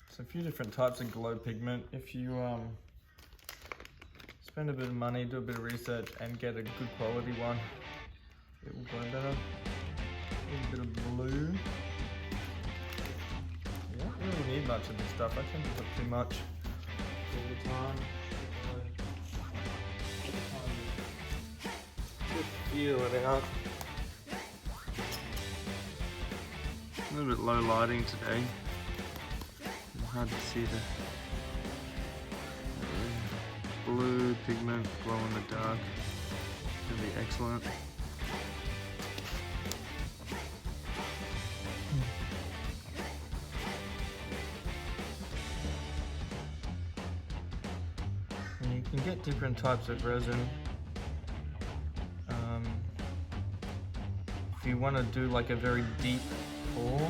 So a few different types of glow pigment. If you spend a bit of money, do a bit of research, and get a good quality one, it will glow better. A little bit of blue. You don't really need much of this stuff. I tend to put too much all the time. Just feel it out. A little bit low lighting today. Hard to see the blue pigment glow in the dark. Really excellent. And you can get different types of resin. If you want to do like a very deep pour, you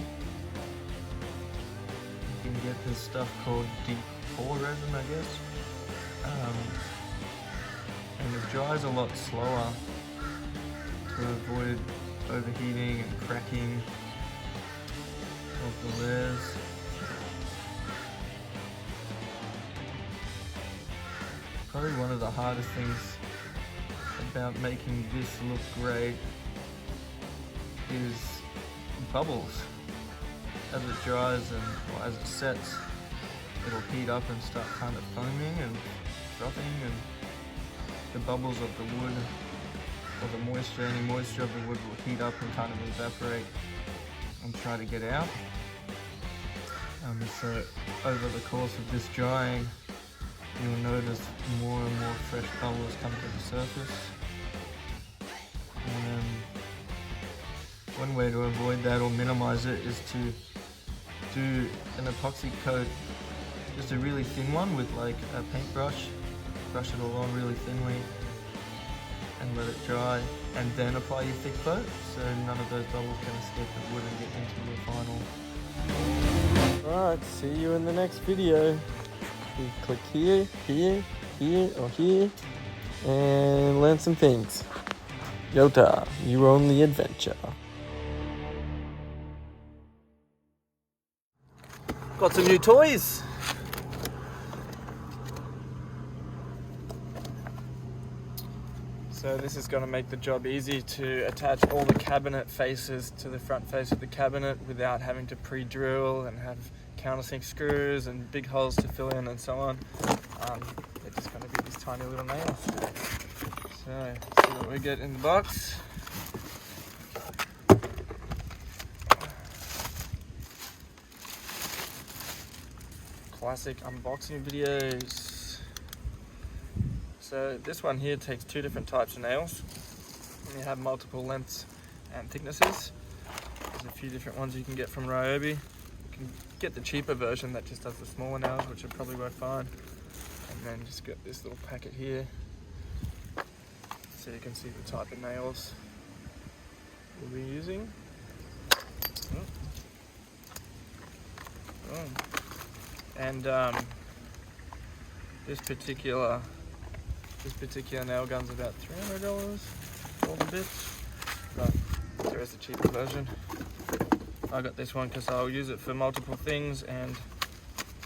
can get this stuff called deep pour resin, I guess. And it dries a lot slower to avoid overheating and cracking of the layers. Probably one of the hardest things about making this look great is bubbles. As it dries and as it sets, it'll heat up and start kind of foaming and frothing, and the bubbles of the wood, or the moisture, any moisture of the wood will heat up and kind of evaporate and try to get out. So over the course of this drying, you'll notice more and more fresh bubbles come to the surface. One way to avoid that or minimize it is to do an epoxy coat, just a really thin one with like a paintbrush, brush it all on really thinly and let it dry, and then apply your thick coat so none of those bubbles can escape the wood and get into your final. Alright, see you in the next video. You click here, here, here or here and learn some things. Yota, you own the adventure. Got some new toys. So this is going to make the job easy to attach all the cabinet faces to the front face of the cabinet without having to pre-drill and have countersink screws and big holes to fill in and so on. They're just going to be these tiny little nails. So, see what we get in the box. Classic unboxing videos. So this one here takes two different types of nails. And you have multiple lengths and thicknesses. There's a few different ones you can get from Ryobi. You can get the cheaper version that just does the smaller nails, which will probably work fine. And then just get this little packet here, so you can see the type of nails we'll be using. And this particular nail gun's about $300 all the bits, but there is a cheaper version. I got this one because I'll use it for multiple things and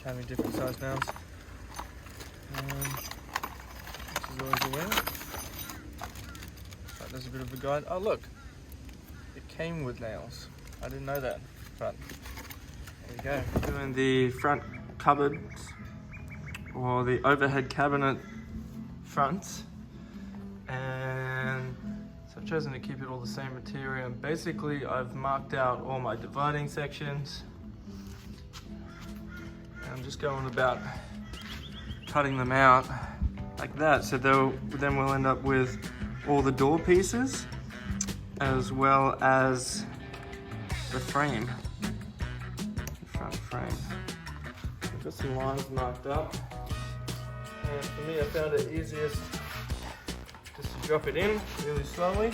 having different size nails. This is always a win. But there's a bit of a guide. Oh look, it came with nails. I didn't know that, but there you go. Doing the front cupboards or the overhead cabinet fronts, and so I've chosen to keep it all the same material. And basically I've marked out all my dividing sections, and I'm just going about cutting them out like that, so then we'll end up with all the door pieces as well as the frame, the front frame. I've got some lines marked up, and for me I found it easiest just to drop it in really slowly.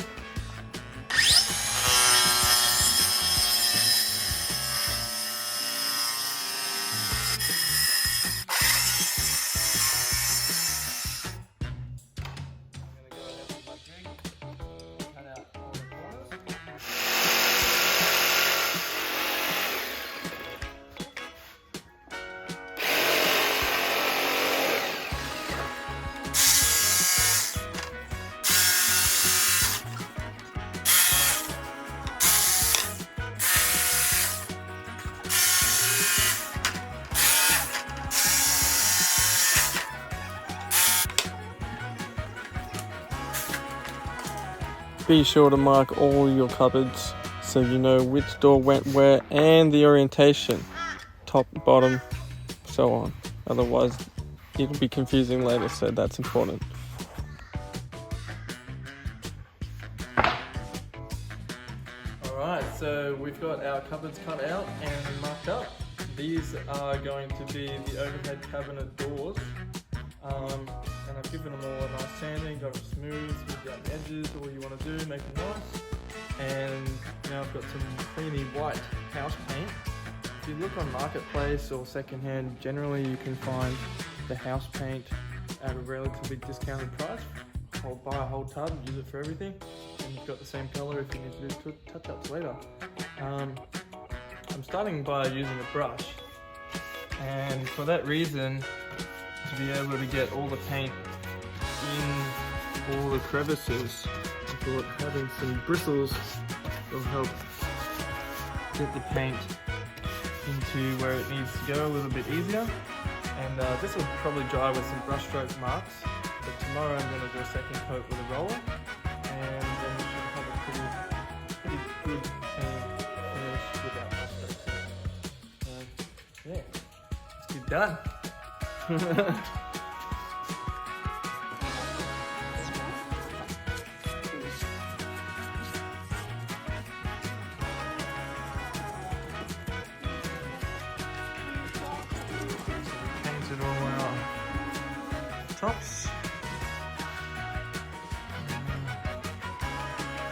Be sure to mark all your cupboards so you know which door went where and the orientation, top, bottom, so on. Otherwise it'll be confusing later, so that's important. Alright, so we've got our cupboards cut out and marked up. These are going to be the overhead cabinet doors. And I've given them all a nice sanding, got them smooth, smoothed out the edges, all you want to do, make them nice. And now I've got some creamy white house paint. If you look on Marketplace or secondhand, generally you can find the house paint at a relatively discounted price. Buy a whole tub, use it for everything, and you've got the same colour if you need to do touch-ups later. I'm starting by using a brush, and for that reason, to be able to get all the paint in all the crevices, I thought having some bristles will help get the paint into where it needs to go a little bit easier. And this will probably dry with some brush stroke marks, but tomorrow I'm going to do a second coat with a roller, and then we should have a pretty good finish without brush strokes. So yeah, let's get done. Painted all our tops,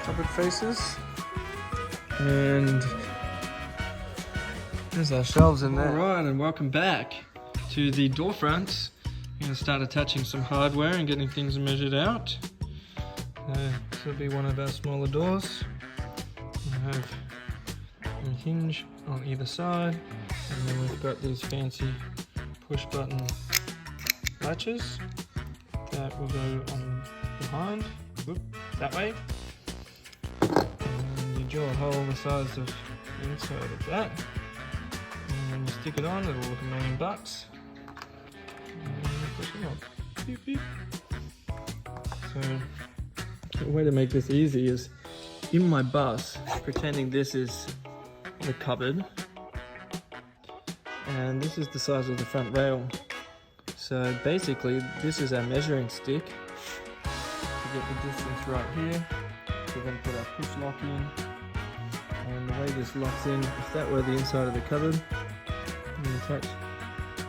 cupboard faces, and there's our shelves in there. Alright, and welcome back to the door fronts. I'm going to start attaching some hardware and getting things measured out. This will be one of our smaller doors. We have a hinge on either side, and then we've got these fancy push button latches that will go on behind, whoop, that way. And you drill a hole the size of the inside of that, and when you stick it on, it'll look $1 million. And you push it on. Beep, beep. So the way to make this easy is in my bus, pretending this is the cupboard, and this is the size of the front rail. So basically this is our measuring stick to get the distance right here. We're going to put our push lock in, and the way this locks in, if that were the inside of the cupboard, you attach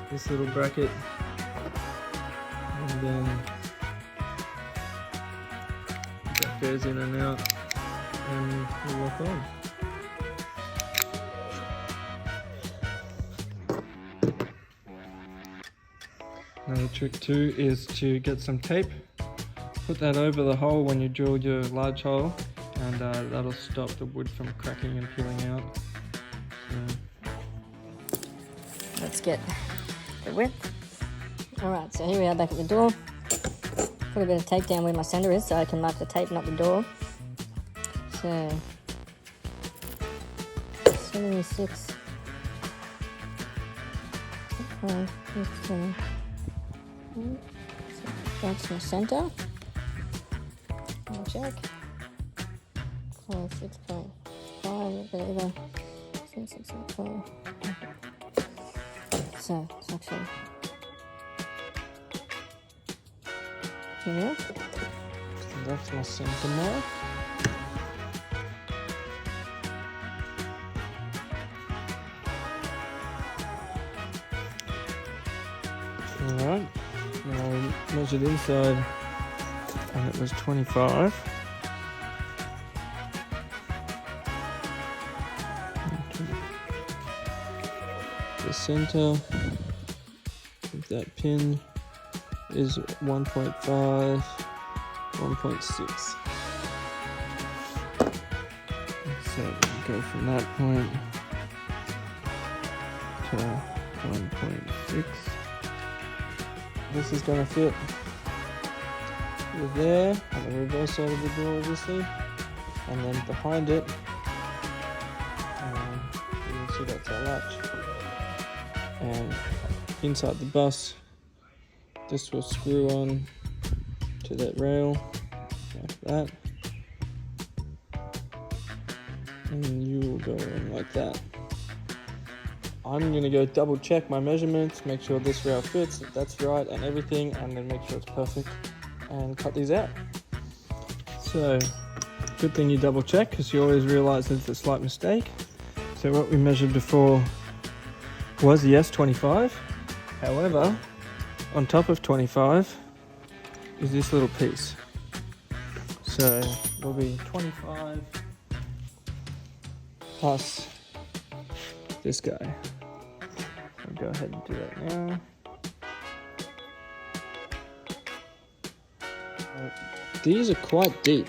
this little bracket, and then that goes in and out, and we'll lock on. Another trick too is to get some tape, put that over the hole when you drill your large hole, and that'll stop the wood from cracking and peeling out. So. Let's get the width. Alright, so here we are back at the door. Put a bit of tape down where my centre is so I can mark the tape, not the door. So 76. That's my centre. I'll check. 6.5, there we go. 6.5. So it's actually here. So that's my centre mark. Alright, now I measured inside and it was 25. The center of that pin is 1.5, 1.6. So we go from that point to 1.6. This is going to fit with there on the reverse side of the door, obviously, and then behind it, you can see that's our latch. And inside the bus, this will screw on to that rail like that, and you will go in like that. I'm going to go double check my measurements, make sure this rail fits, that that's right and everything, and then make sure it's perfect and cut these out. So Good thing you double check, because you always realize there's a slight mistake. So what we measured before was, yes, 25. However, on top of 25 is this little piece. So it'll be 25 plus this guy. I'll go ahead and do that now. These are quite deep.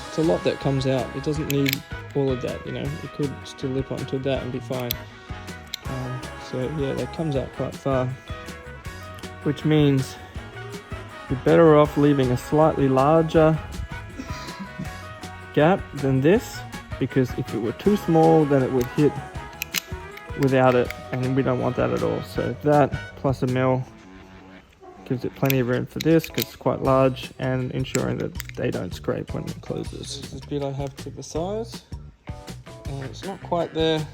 It's a lot that comes out. It doesn't need all of that, you know. It could still lip onto that and be fine. So yeah, that comes out quite far. Which means you're better off leaving a slightly larger gap than this, because if it were too small, then it would hit without it, and we don't want that at all. So that plus a mil gives it plenty of room for this, because it's quite large, and ensuring that they don't scrape when it closes. This is the bit I have to the size, and it's not quite there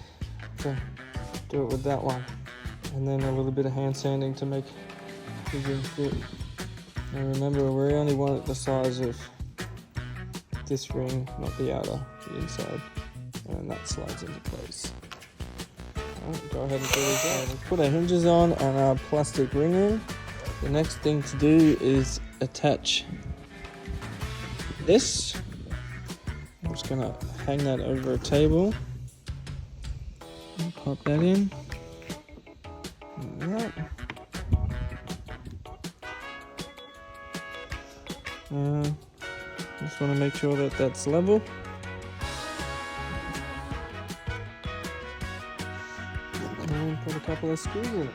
to do it with that one. And then a little bit of hand sanding to make the ring fit. And remember, we only want it the size of this ring, not the outer, the inside. And that slides into place. Alright, go ahead and do this out. Put our hinges on and our plastic ring in. The next thing to do is attach this. I'm just gonna hang that over a table. And pop that in. Like that. Just want to make sure that that's level. And put a couple of screws in it.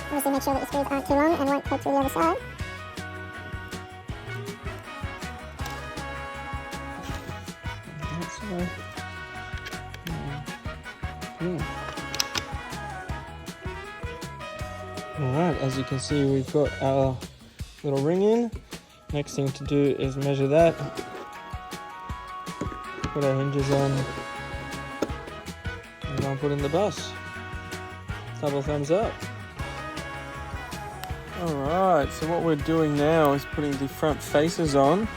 Obviously make sure that the screws aren't too long and won't poke through the other side. That's yeah. Alright, as you can see, we've got our little ring in. Next thing to do is measure that. Put our hinges on. And now put in the bus. Double thumbs up. Alright, so what we're doing now is putting the front faces on.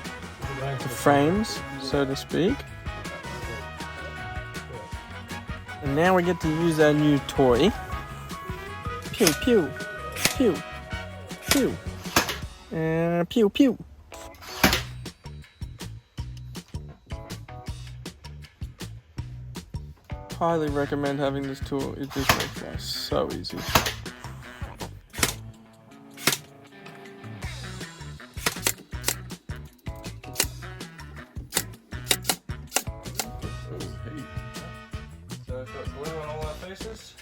The frames, so to speak. And now we get to use our new toy. Pew, pew, pew, pew, and pew, pew. Highly recommend having this tool. It just makes life so easy. So I've got glue on all our faces.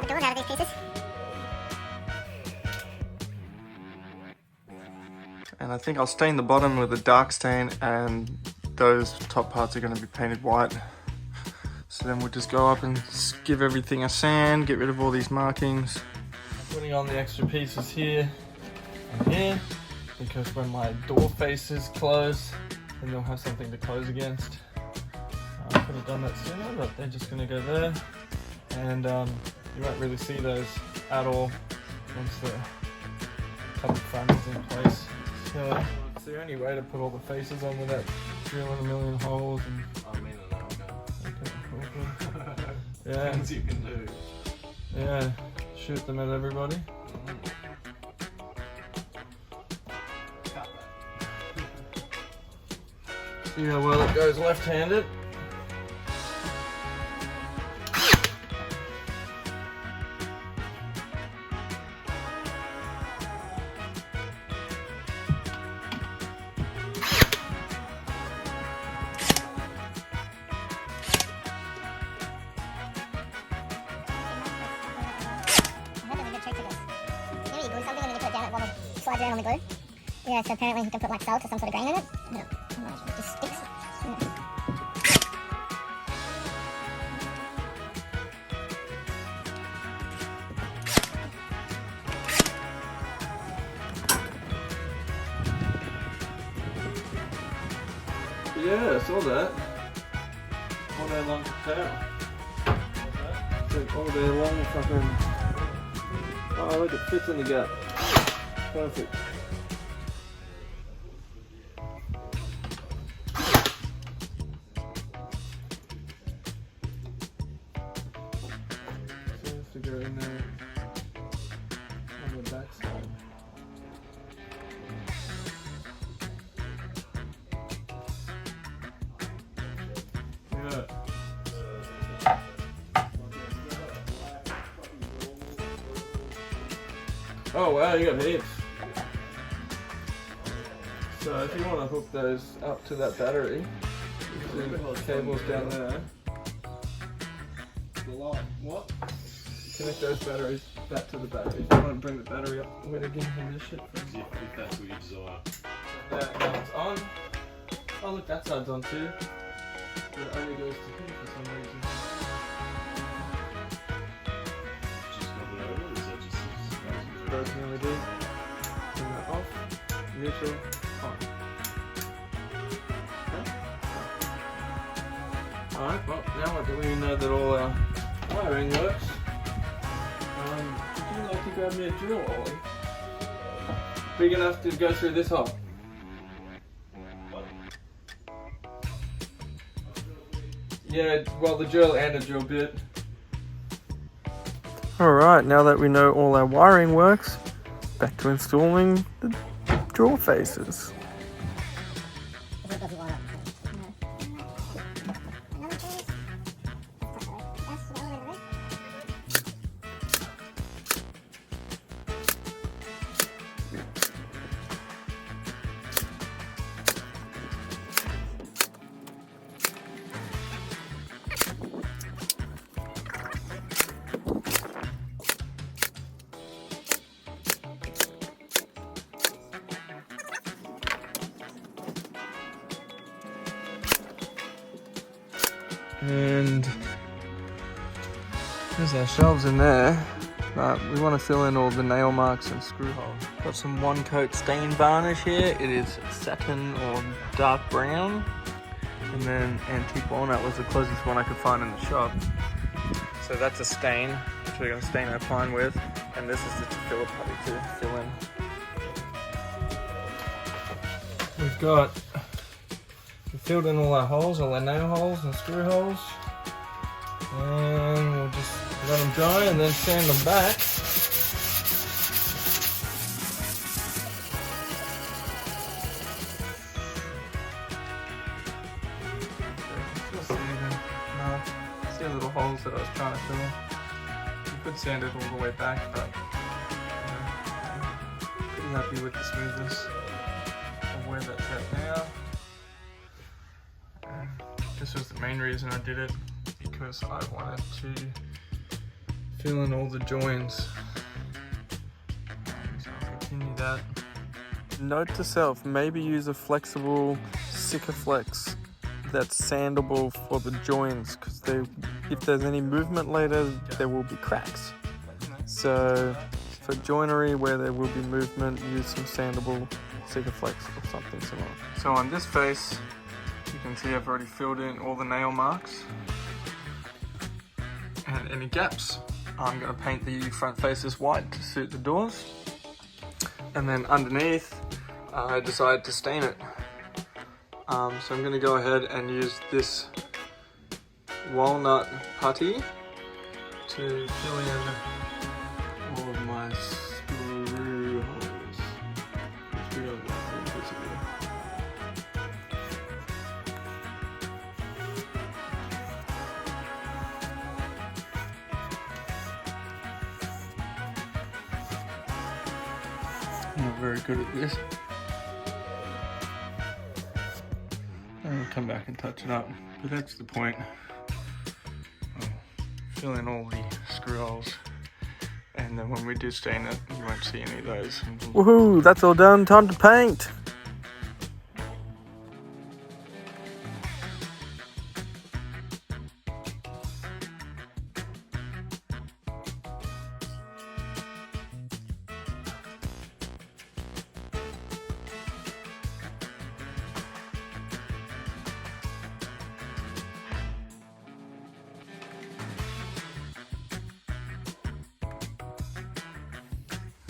Out of these pieces. And I think I'll stain the bottom with a dark stain, and those top parts are going to be painted white. So then we'll just go up and give everything a sand, get rid of all these markings. I'm putting on the extra pieces here and here, because when my door faces close, then they'll have something to close against. I could have done that sooner, but they're just going to go there. And you won't really see those at all once the cupboard front is in place. So it's the only way to put all the faces on without drilling a million holes. And I mean, okay, yeah, things you can do. yeah, shoot them at everybody. See how well it goes left-handed. Yeah, so apparently you can put like salt or some sort of grain in it. No, it just sticks. Yeah, I saw that. All day long power. All day long fucking. Oh, look, it fits in the gap. Perfect. So I have to go in there on the back side. Yeah. Oh wow, you got heaps. So if you want to hook those up to that battery, the cables down there. The line. What? Connect those batteries back to the battery. If you want to bring the battery up, where to give him this shit from. If that's what you desire. Now it's on. Oh look, that side's on too. But it only goes to him for some reason. Just got that over, or is that just Broken LED. Turn that off. Neutral. On. Alright, well now that we know that all our wiring works, would you like to grab me a drill, Ollie? Big enough to go through this hole. Yeah, well, the drill and a drill bit. Alright, now that we know all our wiring works, back to installing the drawer faces. If it doesn't line up. And there's our shelves in there. But we want to fill in all the nail marks and screw holes. Got some one coat stain varnish here. It is satin or dark brown. And then antique walnut was the closest one I could find in the shop. So that's a stain, which we're going to stain our pine with. And this is the filler putty to fill in. We've got, we filled in all our holes, all our nail holes and screw holes. And we'll just let them dry and then sand them back. See the little holes that I was trying to fill. You could sand it all the way back, but I'm pretty happy with the smoothness of where that's at now. This was the main reason I did it, because I wanted to fill in all the joins. So I'll continue that. Note to self, maybe use a flexible Sikaflex that's sandable for the joins, because if there's any movement later, there will be cracks. So for joinery where there will be movement, use some sandable Sikaflex or something similar. So on this face, you can see I've already filled in all the nail marks and any gaps. I'm going to paint the front faces white to suit the doors. And then underneath, I decided to stain it. So I'm going to go ahead and use this walnut putty to fill in all of my screw holes, which we don't want visible. I'm not very good at this. I'll come back and touch it up, but that's the point. I'll fill in all the screw holes and And then when we do stain it, you won't see any of those. Woohoo! That's all done. Time to paint.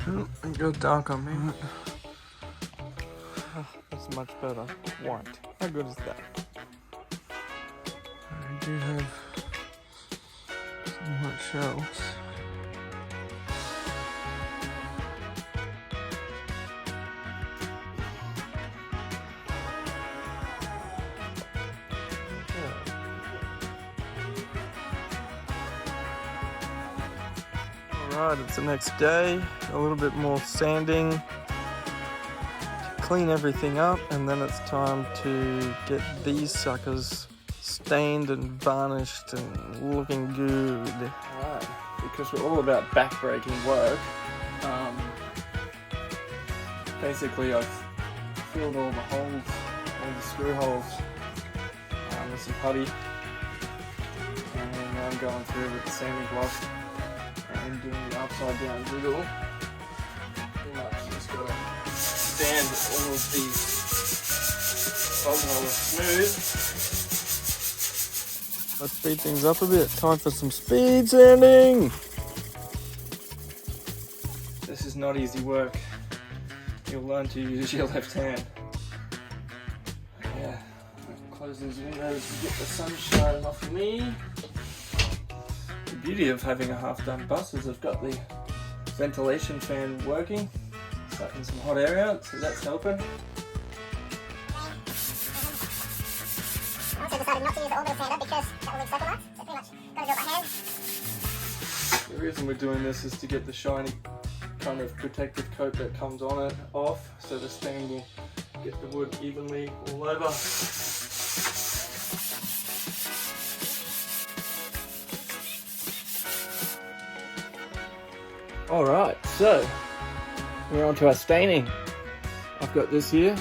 Oh, it goes dark on me. Oh, that's much better. White. How good is that? I do have some white shells. Alright, it's the next day, a little bit more sanding to clean everything up, and then it's time to get these suckers stained and varnished and looking good. Alright, because we're all about back-breaking work, basically I've filled all the holes, all the screw holes with some putty, and now I'm going through with the sanding block and doing the upside down wiggle. Pretty much just gotta sand all of these bottom holes smooth. Let's speed things up a bit. Time for some speed sanding. This is not easy work. You'll learn to use your left hand. Yeah, close these windows to get the sunshine off of me. The beauty of having a half-done bus is I've got the ventilation fan working, sucking some hot air out, so that's helping. I also decided not to use the orbital sander because that will leave circle marks, so pretty much gotta do it by hand. The reason we're doing this is to get the shiny kind of protective coat that comes on it off, so the stain will get the wood evenly all over. Alright, so we're on to our staining. I've got this here.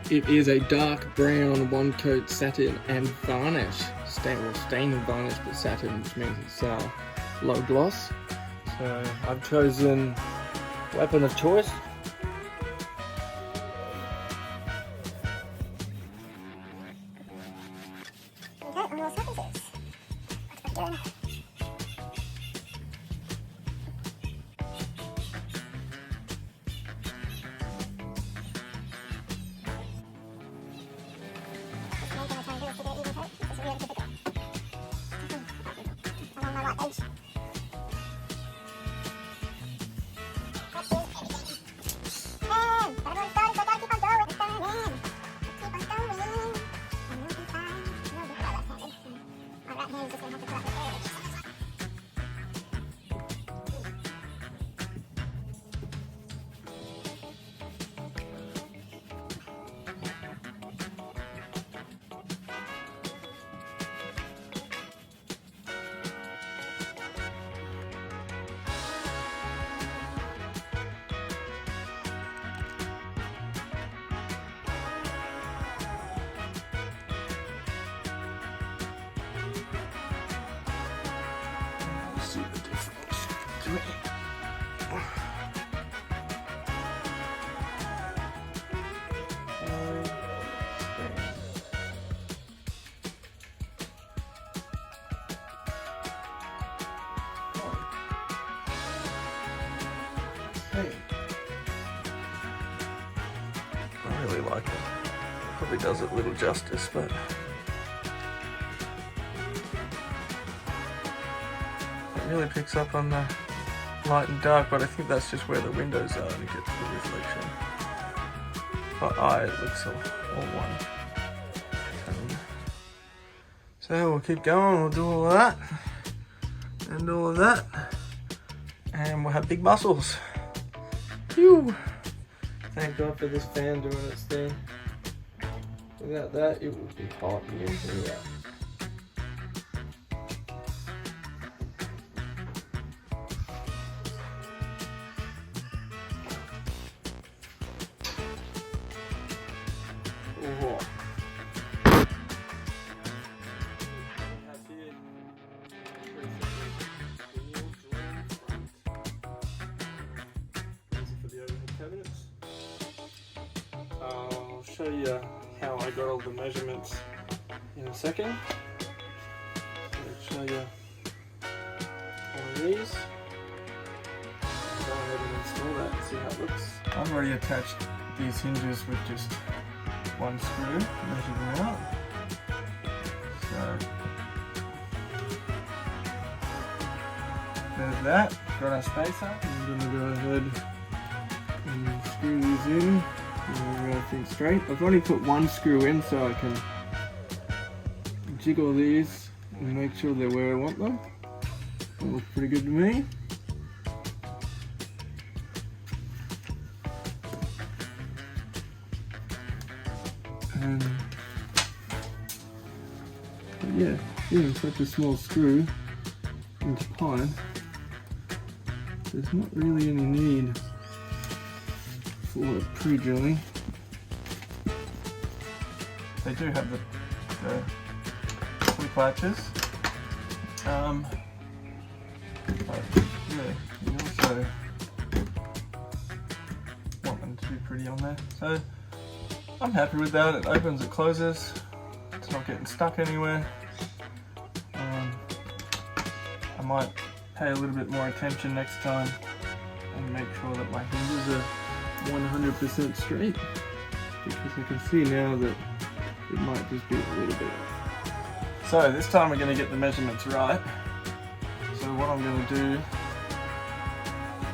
It is a dark brown one coat satin and varnish. Stain and varnish, but satin, which means it's low gloss. So I've chosen weapon of choice. Okay, on all surfaces. Looks pretty good. See the difference. I really like it. Probably does it little justice, but really picks up on the light and dark, but I think that's just where the windows are and it gets the reflection. But it looks all one. So we'll keep going, we'll do all of that and all of that, and we'll have big muscles. Phew! Thank God for this fan doing its thing. Without that, it would be hot in here. Oh. I'll show you how I got all the measurements in a second. So I'll show you one of these. Go ahead and install that and see how it looks. I've already attached these hinges with just one screw, measured them out. So there's that. Got our spacer. I'm going to go ahead and screw these in. Everything straight. I've only put one screw in so I can jiggle these and make sure they're where I want them. That looks pretty good to me. But yeah, using such a small screw into pine, there's not really any need for pre-drilling. They do have the quick latches, but yeah, you also want them to be pretty on there. So I'm happy with that. It opens, it closes. It's not getting stuck anywhere. I might pay a little bit more attention next time and make sure that my hinges are 100% straight, because I can see now that it might just be a little bit off. So this time we're going to get the measurements right. So what I'm going to do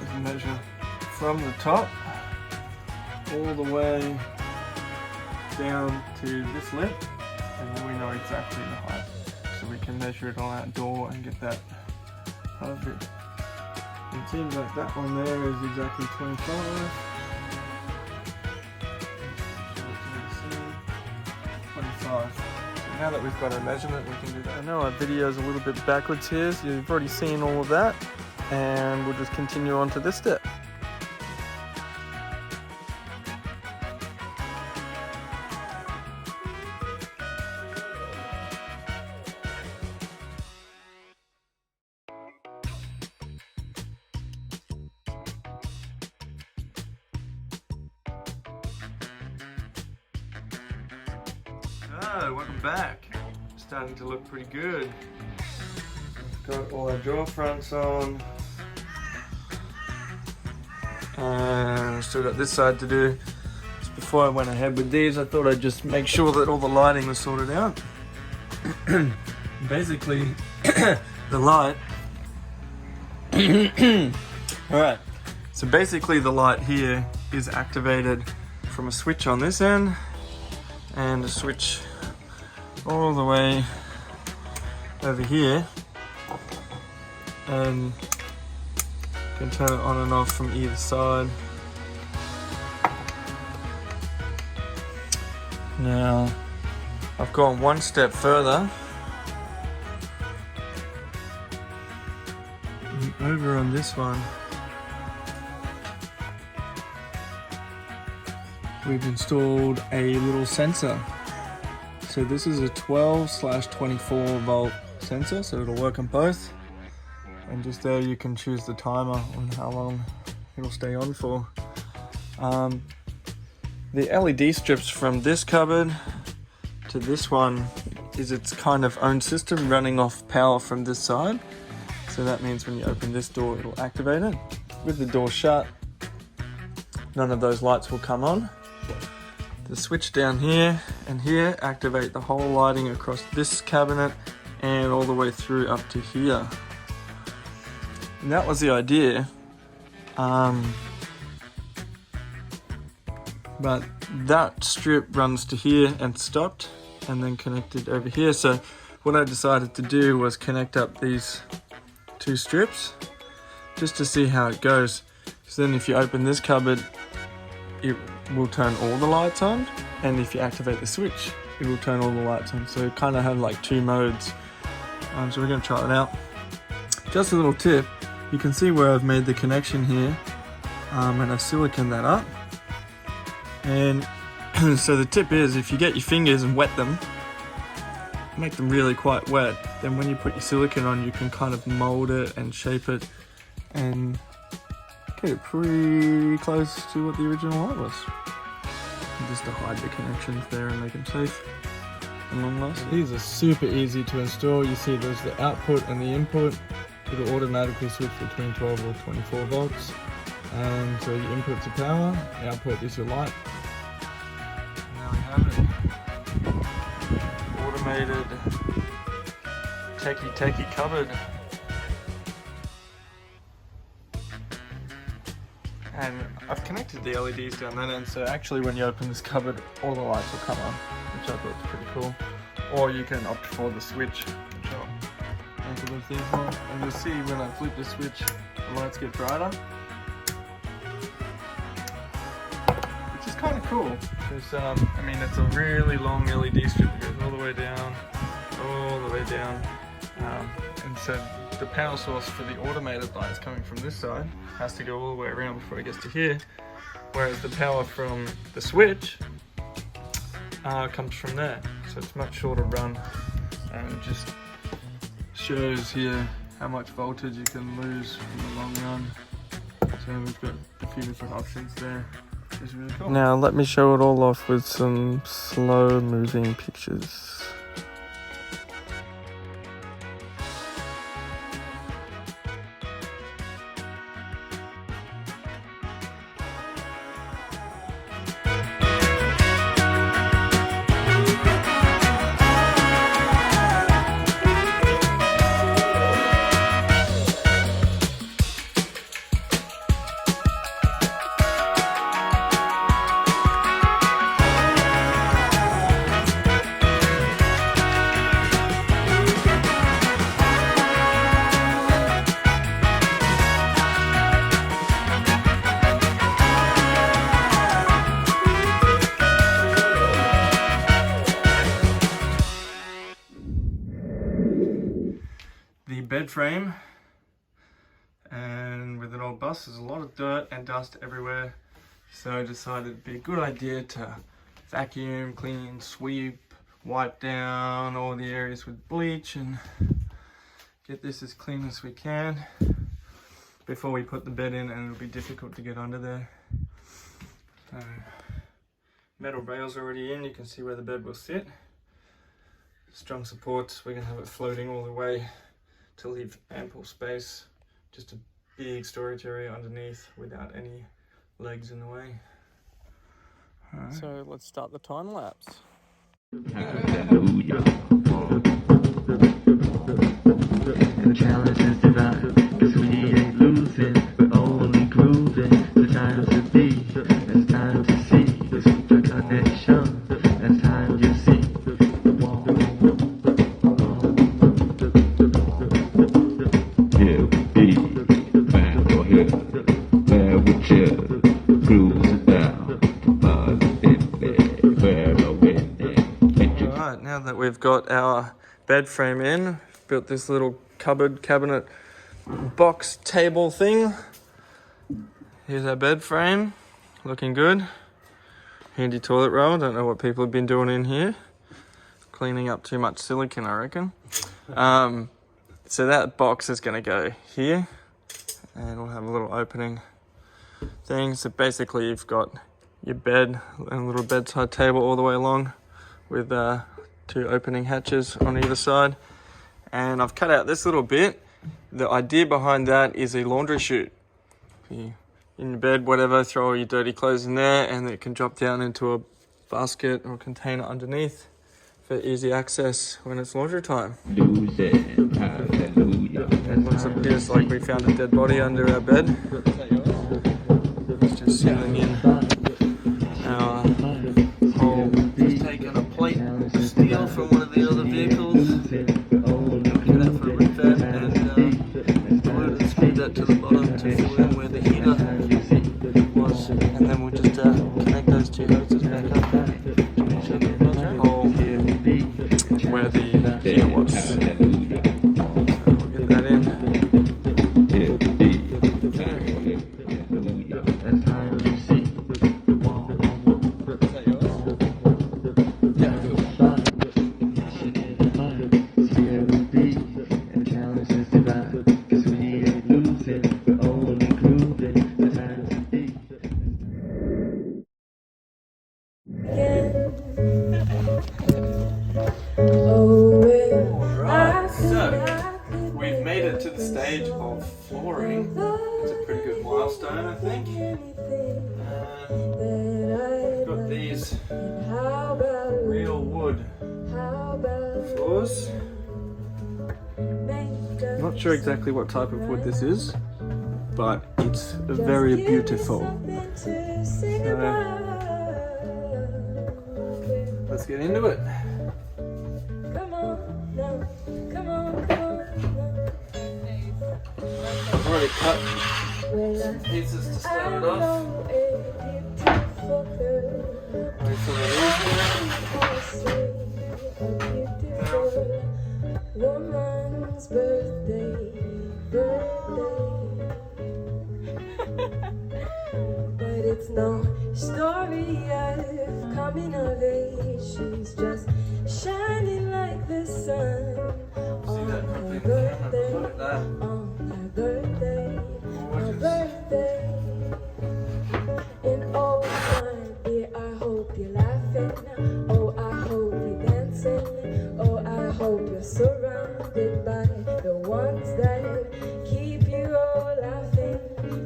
is measure from the top all the way down to this length, and then we know exactly the height. So we can measure it on our door and get that perfect. It seems like that one there is exactly 25. 25. So now that we've got our measurement, we can do that. I know our video is a little bit backwards here, so you've already seen all of that, and we'll just continue on to this step. So, welcome back. Starting to look pretty good. Got all our drawer fronts on. And still got this side to do. Just before I went ahead with these, I thought I'd just make sure that all the lighting was sorted out. Basically, the light. Alright, so basically the light here is activated from a switch on this end and a switch all the way over here, and you can turn it on and off from either side. Now I've gone one step further. And over on this one we've installed a little sensor. So this is a 12/24 volt sensor, so it'll work on both. And just there you can choose the timer on how long it'll stay on for. The LED strips from this cupboard to this one is its kind of own system running off power from this side. So that means when you open this door, it'll activate it. With the door shut, none of those lights will come on. The switch down here and here activate the whole lighting across this cabinet and all the way through up to here. And that was the idea. But that strip runs to here and stopped, and then connected over here. So what I decided to do was connect up these two strips just to see how it goes. So then if you open this cupboard, it will turn all the lights on, and if you activate the switch, it will turn all the lights on. So it kind of have like two modes. So we're going to try it out. Just a little tip, you can see where I've made the connection here, and I've siliconed that up. And So the tip is, if you get your fingers and wet them, make them really quite wet, then when you put your silicone on, you can kind of mold it and shape it and get it pretty close to what the original light was. And just to hide the connections there and make them safe and long lasting. These are super easy to install. You see there's the output and the input. It'll automatically switch between 12 or 24 volts. And so your input's your power, output is your light. Now we have it. Automated techie cupboard. And I've connected the LEDs down that end, so actually when you open this cupboard, all the lights will come on, which I thought was pretty cool. Or you can opt for the switch, which I'll make a little thing for. And you'll see when I flip the switch, the lights get brighter. Which is kind of cool, because I mean, it's a really long LED strip that goes all the way down, and so the power source for the automated lights coming from this side has to go all the way around before it gets to here, whereas the power from the switch comes from there, so it's much shorter run, and it just shows here how much voltage you can lose in the long run. So we've got a few different options there, which is really cool. Now let me show it all off with some slow moving pictures. The bed frame, and with an old bus there's a lot of dirt and dust everywhere, so I decided it'd be a good idea to vacuum, clean, sweep, wipe down all the areas with bleach and get this as clean as we can before we put the bed in, and it'll be difficult to get under there. So, metal rails already in, you can see where the bed will sit. Strong supports, we're going to have it floating all the way to leave ample space, just a big storage area underneath without any legs in the way. Right. So let's start the time lapse. Hallelujah. The challenge is divine, 'cause we ain't losing, we're only grooving. The time to be, it's time to see, the super connection, it's time to see. Alright, now that we've got our bed frame in, built this little cupboard, cabinet, box, table thing. Here's our bed frame, looking good. Handy toilet roll, don't know what people have been doing in here. Cleaning up too much silicone, I reckon. So that box is going to go here, and we'll have a little opening thing. So basically you've got your bed and a little bedside table all the way along with two opening hatches on either side. And I've cut out this little bit. The idea behind that is a laundry chute. You, in your bed, whatever, throw all your dirty clothes in there, and it can drop down into a basket or container underneath for easy access when it's laundry time. It looks appears like we found a dead body under our bed. It's just sealing in our hole. Just taken a plate of steel from one of the other vehicles, cut out for a rip vent, and glued and screwed that to the bottom to fill in where the heater was, and then we'll just connect those two hoses back up to the hole Where the heater was. So we'll get that in. made it to the stage of flooring. It's a pretty good milestone, I think. We've got these real wood floors. Not sure exactly what type of wood this is, but it's very beautiful. So, let's get into it. I've already cut some pieces to start it off. Wait for the Woman's birthday. But it's no story of coming of age. She's just shining like the sun on her birthday. On her birthday. Her birthday. And oh my dear, I hope you're laughing. Oh, I hope you're dancing. Oh, I hope you're surrounded by the ones that keep you all laughing,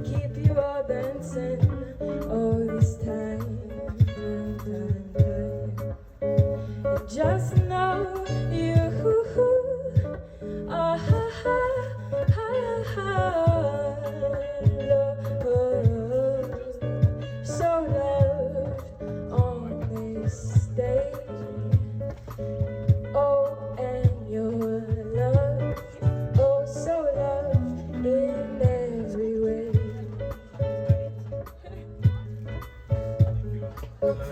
keep you all dancing all this time. And just know you are so loved on this stage. Oh, and you're loved, oh, so loved in every way.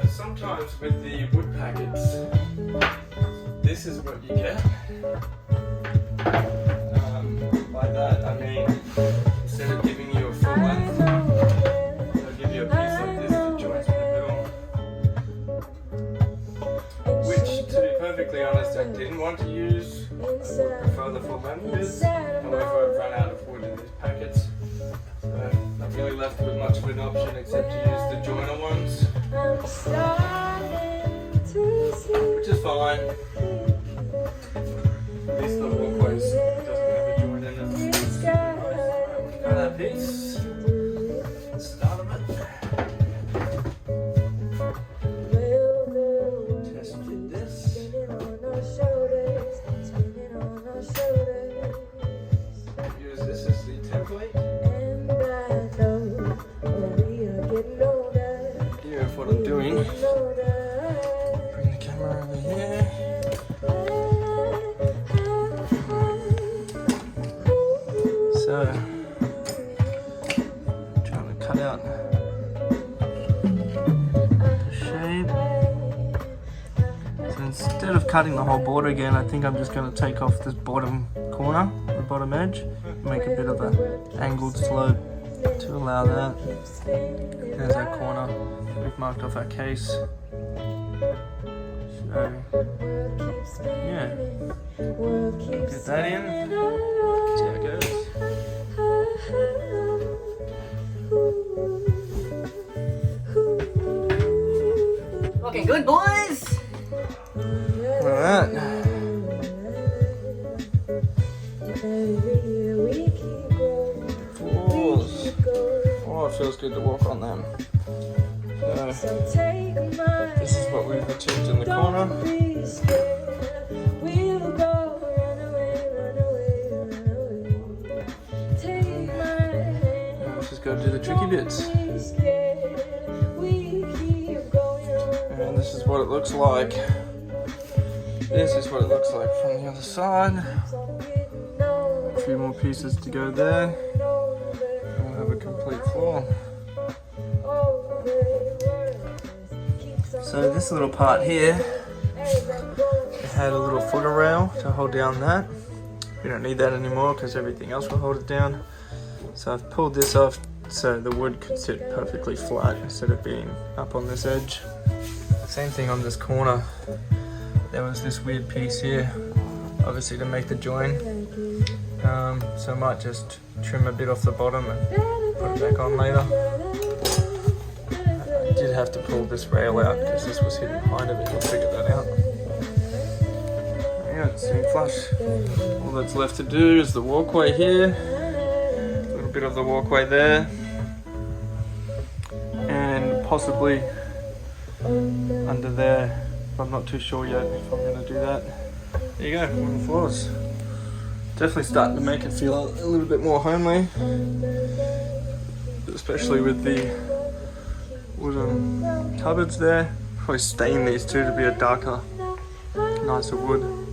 Sometimes with the wood packets, this is what you get. By that I mean, instead of giving you a full length, they'll give you a piece like this to join in the middle. Which, to be perfectly honest, I didn't want to use. I would prefer the full length bits. However, I've run out of wood in these packets. So I'm not really left with much of an option except to use the joiner ones. Which is fine. At least the walkways doesn't have a joint in it. Cut that piece. Start of it. Test fit this. Use this as the template. Idea of what I'm doing. Bring the camera over here. So, trying to cut out the shape. So instead of cutting the whole border again, I think I'm just going to take off this bottom corner, the bottom edge, make a bit of an angled slope to allow that. There's our corner. We've marked off our case. So, yeah, get that in. See how it goes. Looking good, boys. Alright. Floors. Oh, it feels good to walk on them. So, this is what we've achieved in the corner. Let's just go do the tricky bits. And this is what it looks like. This is what it looks like from the other side. A few more pieces to go there. And we'll have a complete floor. So this little part here, it had a little footer rail to hold down that. We don't need that anymore because everything else will hold it down. So I've pulled this off so the wood could sit perfectly flat instead of being up on this edge. Same thing on this corner. There was this weird piece here, obviously to make the join. So I might just trim a bit off the bottom and put it back on later. I did have to pull this rail out because this was hidden behind it, but you'll figure that out. Yeah, it's in flush. All that's left to do is the walkway here, a little bit of the walkway there, and possibly under there. I'm not too sure yet if I'm going to do that. There you go, wooden floors. Definitely starting to make it feel a little bit more homely, especially with the wooden cupboards there. Probably stain these two to be a darker, nicer wood.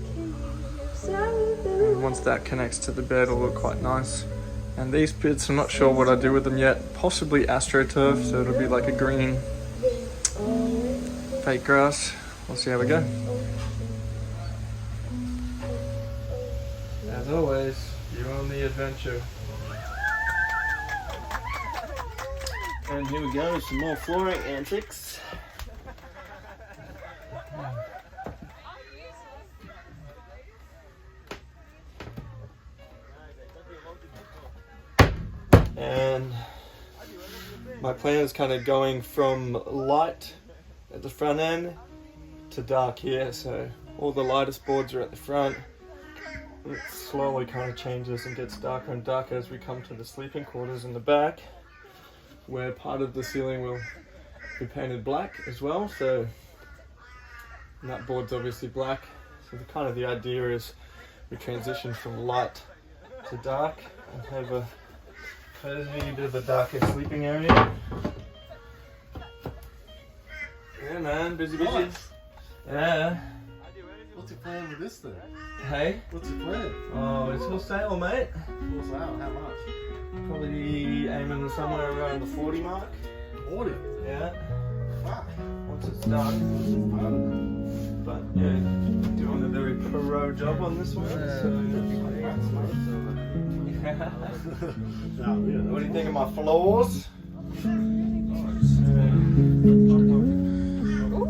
And once that connects to the bed, it'll look quite nice. And these bits, I'm not sure what I do with them yet. Possibly AstroTurf, so it'll be like a green fake grass. We'll see how we go. As always, you're on the adventure. And here we go, some more flooring antics. And my plan is kind of going from light at the front end to dark here, so all the lightest boards are at the front. It slowly kind of changes and gets darker and darker as we come to the sleeping quarters in the back, where part of the ceiling will be painted black as well. So and that board's obviously black. So the idea is we transition from light to dark and have a cozy bit of a darker sleeping area. Yeah, man, busy. Nice. Yeah. What's your plan with this thing? Hey. What's your plan? Oh, it's for sale, mate. What's that? How much? Probably aiming somewhere around the 40 mark. 40? Yeah. Fuck. Once it's done. But yeah, doing a very pro job on this one. What do you think of my floors?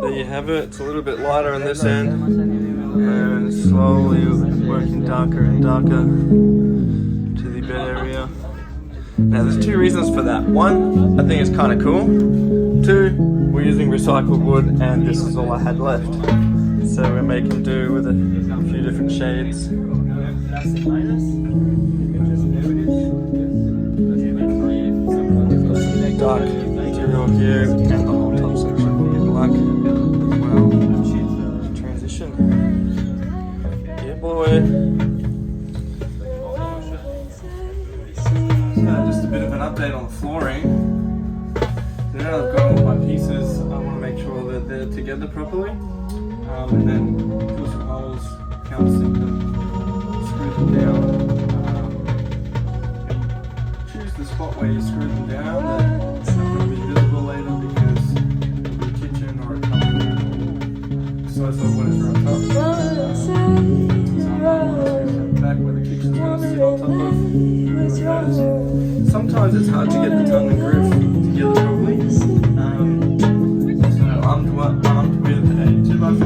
There you have it. It's a little bit lighter on this end, and slowly working darker and darker to the bed area. Now there's two reasons for that. One, I think it's kind of cool. Two, we're using recycled wood and this is all I had left. So we're making do with a few different shades. Dark material here and the whole top section will be black as well. Transition. Yeah, boy. Just a bit of an update on the flooring. So now I've got all my pieces, I want to make sure that they're together properly. And then drill some holes, countersink them, screw them down. And choose the spot where you screw them down. That's not going to be visible later because it'll be a kitchen or a cupboard, sofa, whatever on top. Back where the kitchen's going to sit on top of. Sometimes it's hard to get the tongue and groove together properly. So armed with a 2x4.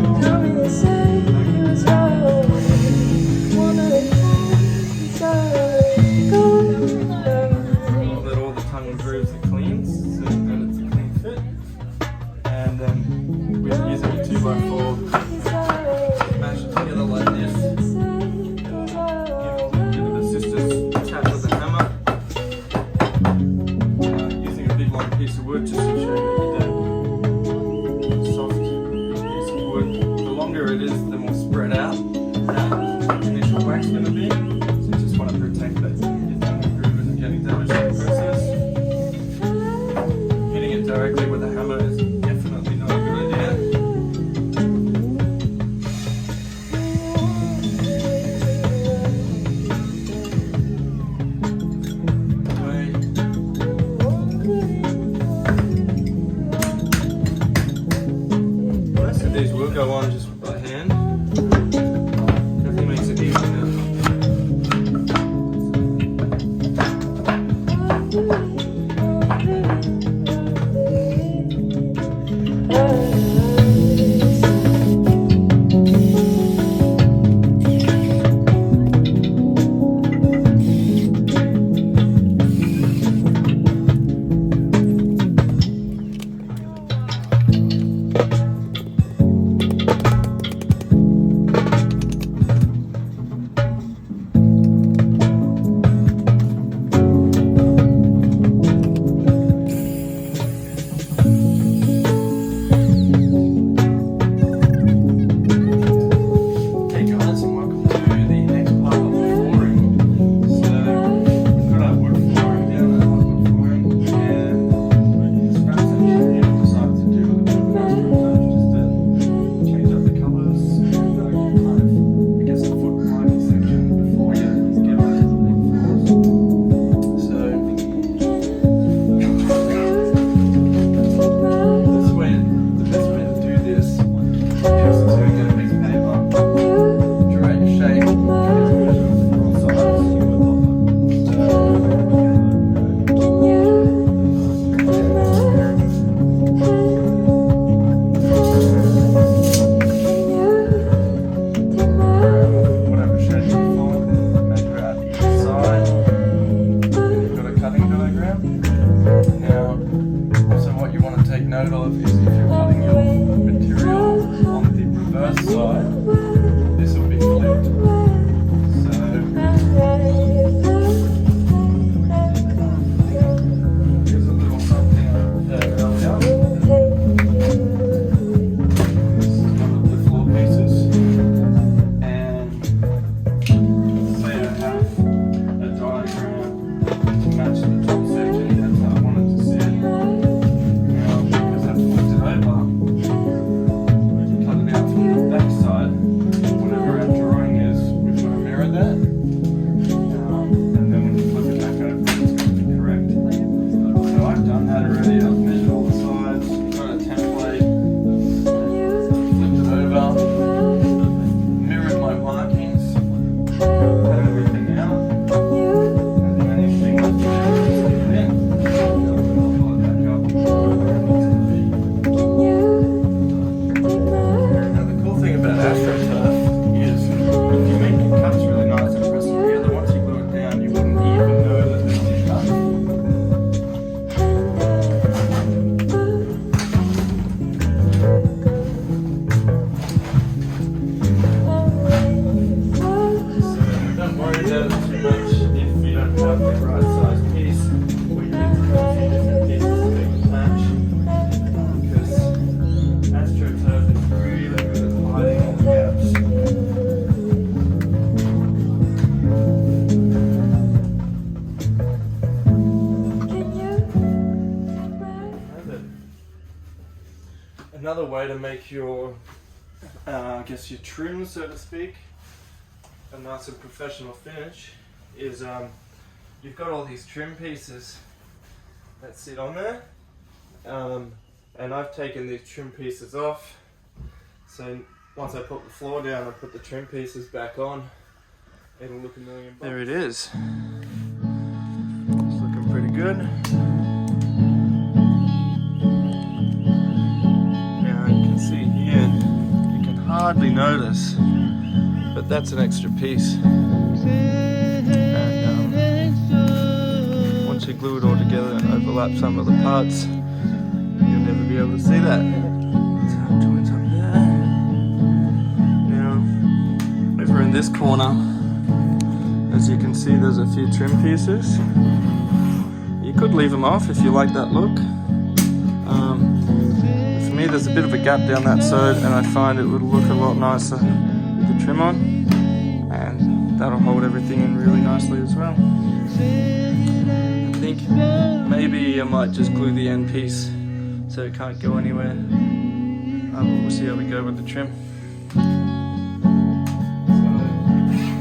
That all the tongue and grooves are clean, so that it's a clean fit. And then we're using a 2x4, mash it together like this. Give it a bit of assistance, tap with a hammer. Using a big long piece of wood just to show you that soft piece of wood. The longer it is, the more spread out that initial wax is going to be. So you just want to protect that your tongue and groove isn't getting damaged in the process. Hitting it directly with a hammer is definitely not a good idea. Most of these will go on just by hand. Definitely makes it easier. if you're cutting your material on the reverse side, this will be flipped. So here's a little something there earlier. This is one of the floor pieces, and say I have a diagram to match the top section. That's how I wanted to see it. Now, because I've flipped it over, cut it out from the back side. Whatever our drawing is, we've got to mirror that. And then when you flip it back over, it's going to be correct. So I've done that already. I've measured all the sides, got a template, flipped it over, mirrored my markings, cut everything out. And the only thing left to do is leave it in. I'll pull it back up. Now the cool thing about AstroTurf is if you make your cuts really nice and press them together, once you glue it down, you wouldn't even know that there's been cut. So don't worry about it too much if you don't have the right size piece, or you need to cut a few different pieces to make it match. Because AstroTurf is really good at hiding all the gaps. Another way to make your, I guess your trim, so to speak, a nice and professional finish is you've got all these trim pieces that sit on there, and I've taken these trim pieces off. So once I put the floor down and put the trim pieces back on, it'll look $1 million. There it is. It's looking pretty good. Now you can see here, you can hardly notice, but that's an extra piece. And once you glue it all together and overlap some of the parts, you'll never be able to see that. So joints up there. Now, over in this corner, as you can see, there's a few trim pieces. You could leave them off if you like that look. For me, there's a bit of a gap down that side, and I find it would look a lot nicer with the trim on, and that'll hold everything in really nicely as well. I think maybe I might just glue the end piece so it can't go anywhere. We'll see how we go with the trim. So,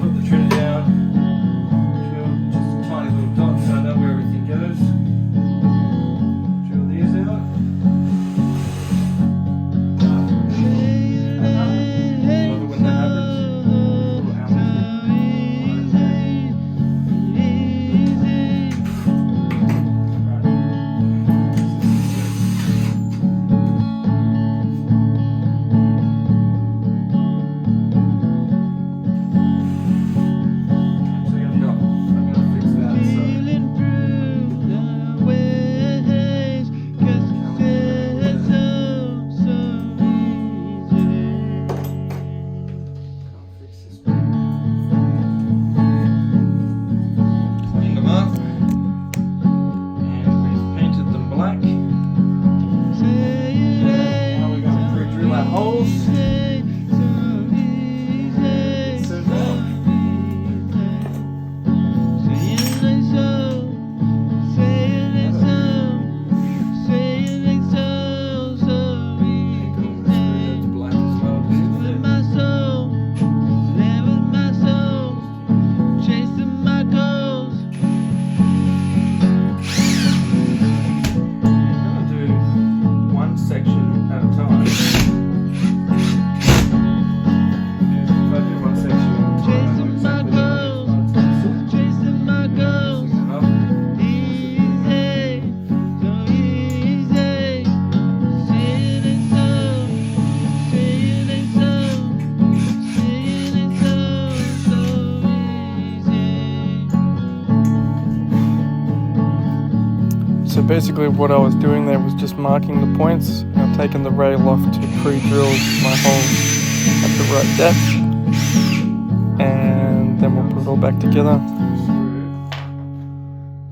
put the trim down, drill just a tiny little dot so I know where everything goes. Drill these out. Love it when that happens. Little Allen. basically what I was doing there was just marking the points. I've taken the rail off to pre-drill my holes at the right depth, and then we'll put it all back together.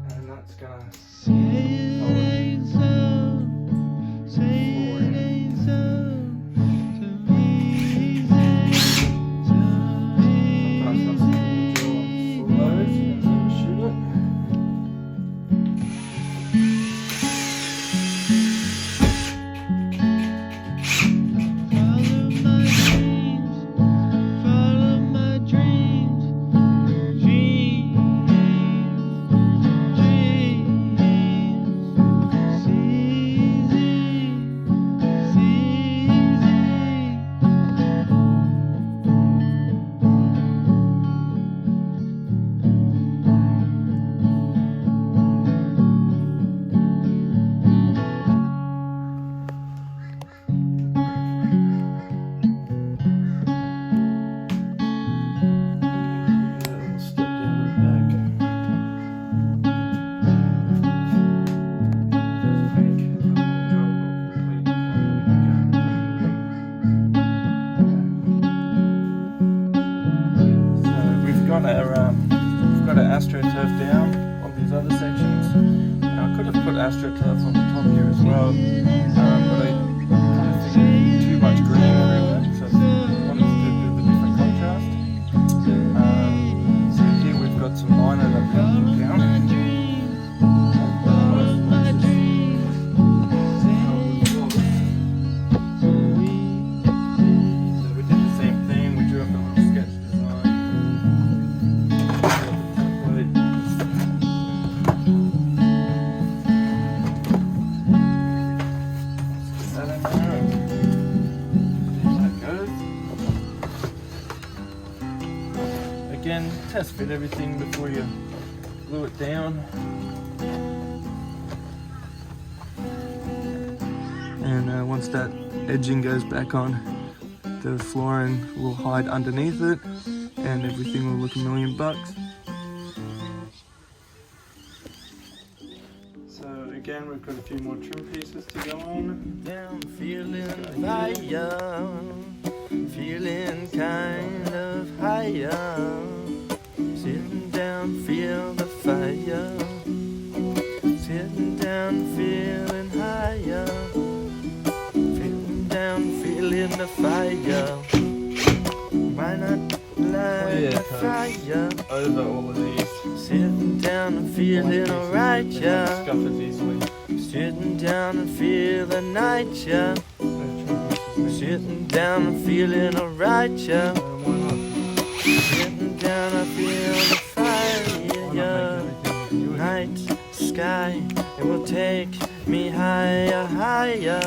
And that's gonna AstroTurf down on these other sections. Now, I could have put AstroTurf on the top here as well, but I kind of figured too much green everywhere, so I wanted to do a bit of a different contrast. So here we've got some liner that we put down. So we did the same thing, we drew up a little sketch design. Again, test fit everything before you glue it down. And once that edging goes back on, the flooring will hide underneath it and everything will look $1,000,000. So again, we've got a few more trim pieces to go on. Down, feeling fire, feeling kind of higher. Sitting down, feel the fire. Sitting down, feeling higher. Sitting down, feeling the fire. Why not light the fire? Over all of these. Sitting down and feeling alright, yeah. Scuffers easily. Sitting down and feel the night, yeah. Sitting down and feeling alright, yeah. Sitting down and feel the fire, yeah. Night sky, it will take me higher, higher.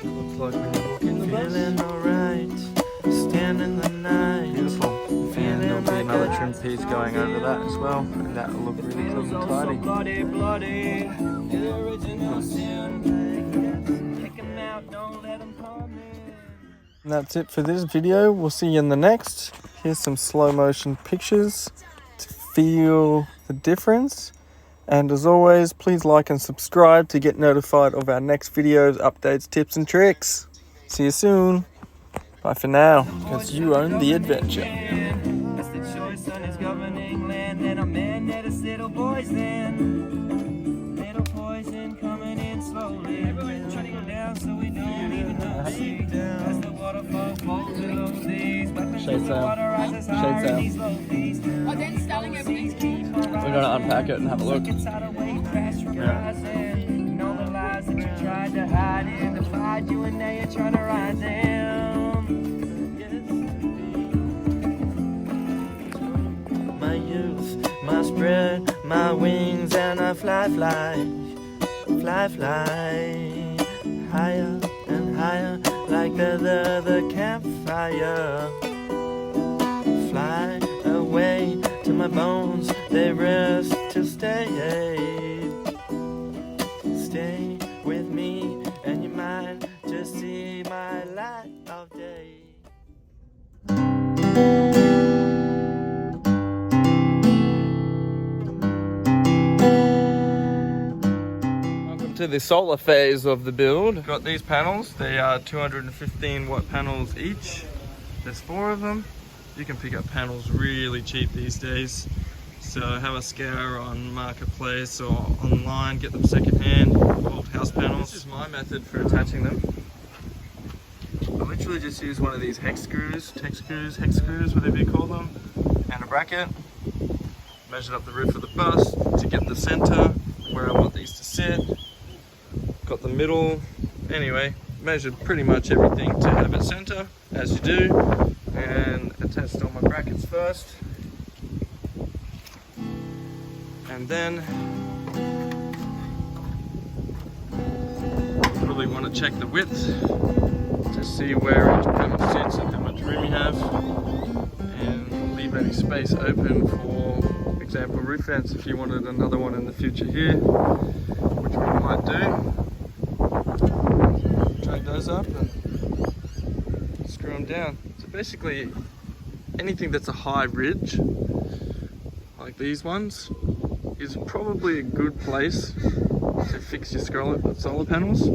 Looks like when you walk in the bus. Feeling alright, standing the night. Beautiful. And there'll be another trim piece going over that as well, and that will look really clean and tidy. And that's it for this video. We'll see you in the next. Here's some slow motion pictures to feel the difference. And as always, please like and subscribe to get notified of our next videos, updates, tips and tricks. See you soon. Bye for now, because you own the adventure. That's the choice, son is governing land. And a man that is little boys then. Little poison coming in slowly. Trickling down so we don't even know. As the waterfall falls in low days. Shade sail. Shade sail. Oh, then selling everything's key. We're gonna unpack it and have a look. And all the lies that you tried to hide and defied you, and now you're trying to ride them. My youth, my spread, my wings, and I fly, fly, fly, fly, higher and higher, like the campfire. Fly away to my bones, they rest to stay. Stay with me, and you might just see my light of day. on to the solar phase of the build. Got these panels. They are 215 watt panels each. There's 4 of them. You can pick up panels really cheap these days. So have a scour on Marketplace or online, get them secondhand, old house panels. This is my method for attaching them. I literally just use one of these hex screws, whatever you call them, and a bracket. Measured up the roof of the bus to get the center where I want these to sit. Got the middle. Anyway, measured pretty much everything to have it center, as you do, and attached all my brackets first. And then probably want to check the width to see where each panel sits and how much room you have, and leave any space open for example roof vents if you wanted another one in the future here, which we might do. Drag those up and screw them down. So basically anything that's a high ridge like these ones is probably a good place to fix your solar panels.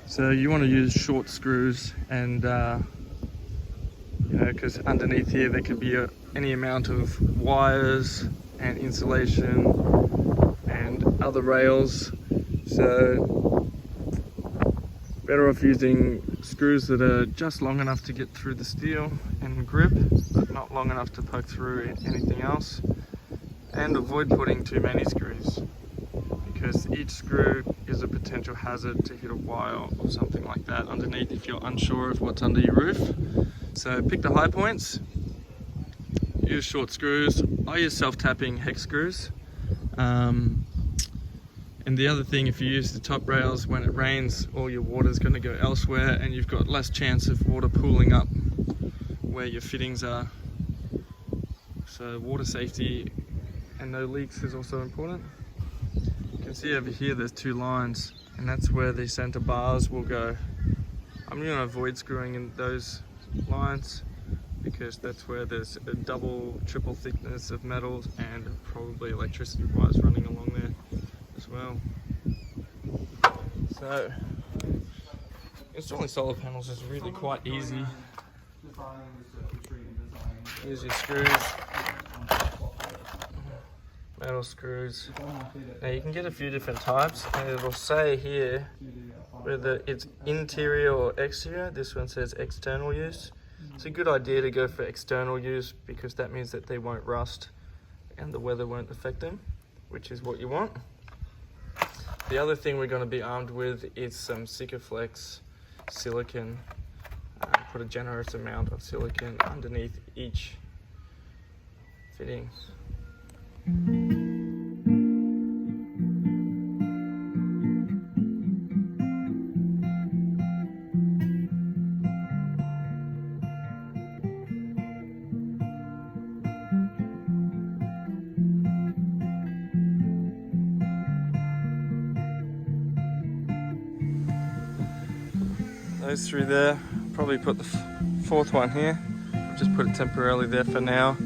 So you want to use short screws, and you know, because underneath here there could be any amount of wires and insulation and other rails. So better off using screws that are just long enough to get through the steel and grip, but not long enough to poke through anything else. And avoid putting too many screws, because each screw is a potential hazard to hit a wire or something like that underneath if you're unsure of what's under your roof. So pick the high points, use short screws. I use self-tapping hex screws. And the other thing, if you use the top rails, when it rains, all your water's going to go elsewhere and you've got less chance of water pooling up where your fittings are. So water safety and no leaks is also important. You can see over here there's 2 lines, and that's where the center bars will go. I'm going to avoid screwing in those lines because that's where there's a double, triple thickness of metals and probably electricity wires running along there as well. So installing solar panels is really quite easy. Use your screws, metal screws. Now you can get a few different types, and it'll say here whether it's interior or exterior. This one says external use. It's a good idea to go for external use because that means that they won't rust and the weather won't affect them, which is what you want. The other thing we're going to be armed with is some Sikaflex silicone. Put a generous amount of silicone underneath each fitting. Those 3 there, probably put the 4th one here. I've just put it temporarily there for now.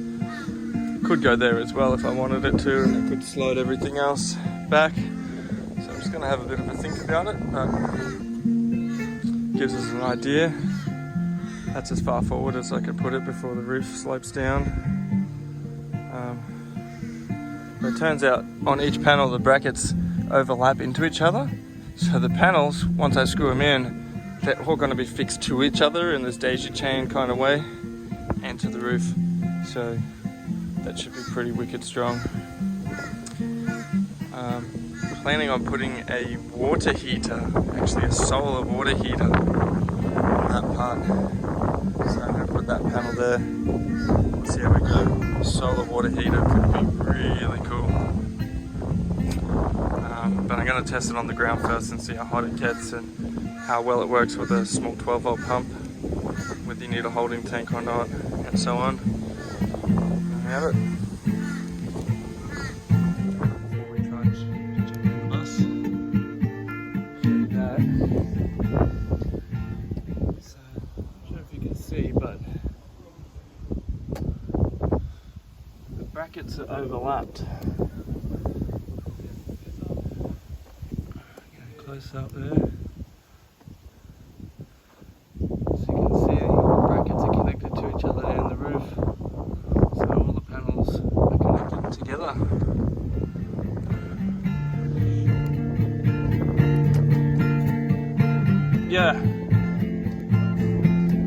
Could go there as well if I wanted it to, and I could slide everything else back. So I'm just going to have a bit of a think about it, but gives us an idea. That's as far forward as I could put it before the roof slopes down. But it turns out on each panel the brackets overlap into each other. So the panels, once I screw them in, they're all going to be fixed to each other in this daisy chain kind of way and to the roof. So that should be pretty wicked strong. Planning on putting a water heater, actually a solar water heater on that part. So I'm going to put that panel there. Let's see how we go. Solar water heater could be really cool. But I'm going to test it on the ground first and see how hot it gets and how well it works with a small 12 volt pump, whether you need a holding tank or not, and so on. There we have it. Before we try and jump in the bus. So, I don't know if you can see, but the brackets are overlapped. close up there. As you can see, the brackets are connected to each other and the roof. So all the panels are connected together. Yeah,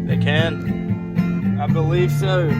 they can. I believe so.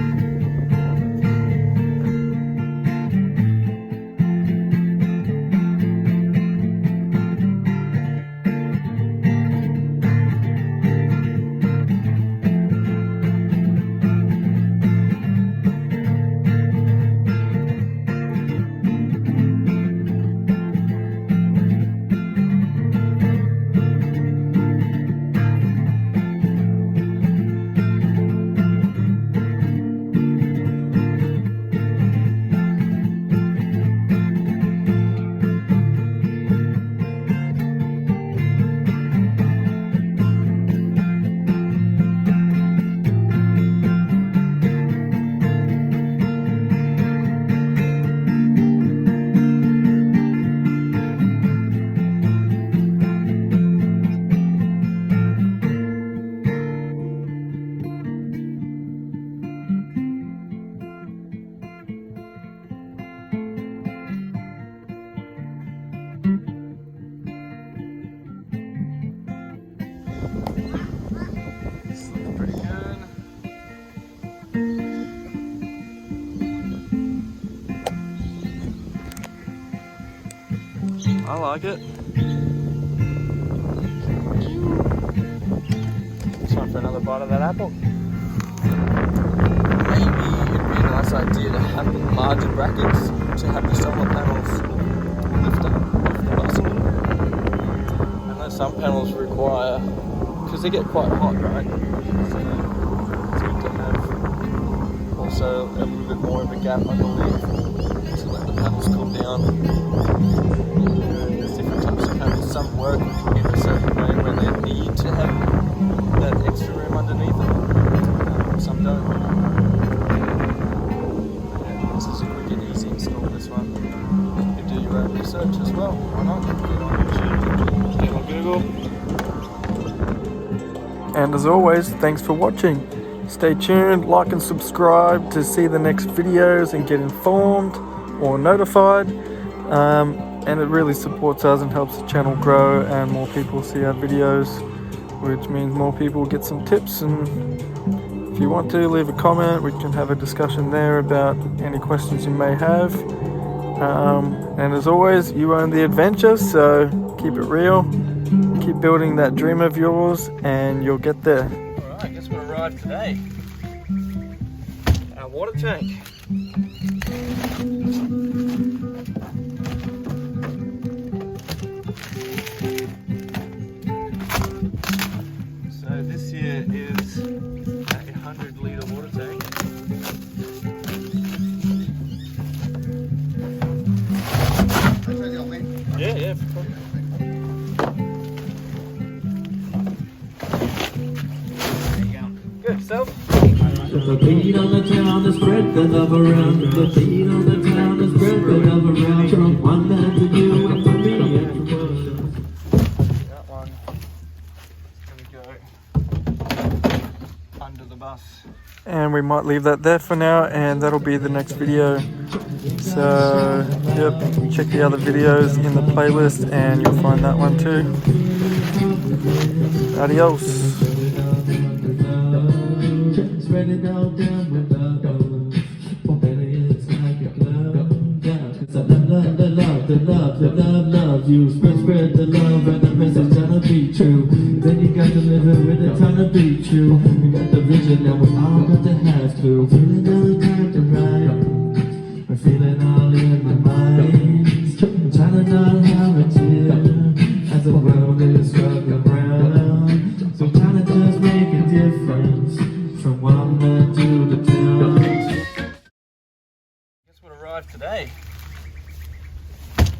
I like it. Time for another bite of that apple. Maybe it'd be a nice idea to have larger brackets to have the solar panels lift the bus a little. I know some panels require, because they get quite hot, right? So it's good to have also a little bit more of a gap, I believe, to let the panels cool down. Some work in a certain way where they need to have that extra room underneath it. Some don't. Yeah, this is a quick and easy install, this one. You can do your own research as well. Why not? Get on YouTube, get on Google. And as always, thanks for watching. Stay tuned, like and subscribe to see the next videos and get informed or notified. And it really supports us and helps the channel grow and more people see our videos, which means more people get some tips. And if you want to, leave a comment. We can have a discussion there about any questions you may have. And as always, you own the adventure, so keep it real. Keep building that dream of yours and you'll get there. Alright, guess what arrived today? Our water tank. So this here is a 100-litre water tank. Yeah. Good, so. The beat on the town is spread the love around. The beat on the town is spread the love around. From one man to you and from me and from That one is going to go under the bus. And we might leave that there for now, and that'll be the next video. So, yep, check the other videos in the playlist and you'll find that one too. Adios. spread it all down with love. For better it's like a glove. Yeah, 'cause I love you. Spread the love and the message that'll be true. Then you got to live it with it trying to be true. We got the vision and we all got to have to. Feeling all time to ride. We're feeling all in my mind. I'm trying to not have a tear as the world is struggling around. So trying to just make a difference from one man to the town. Guess what arrived today?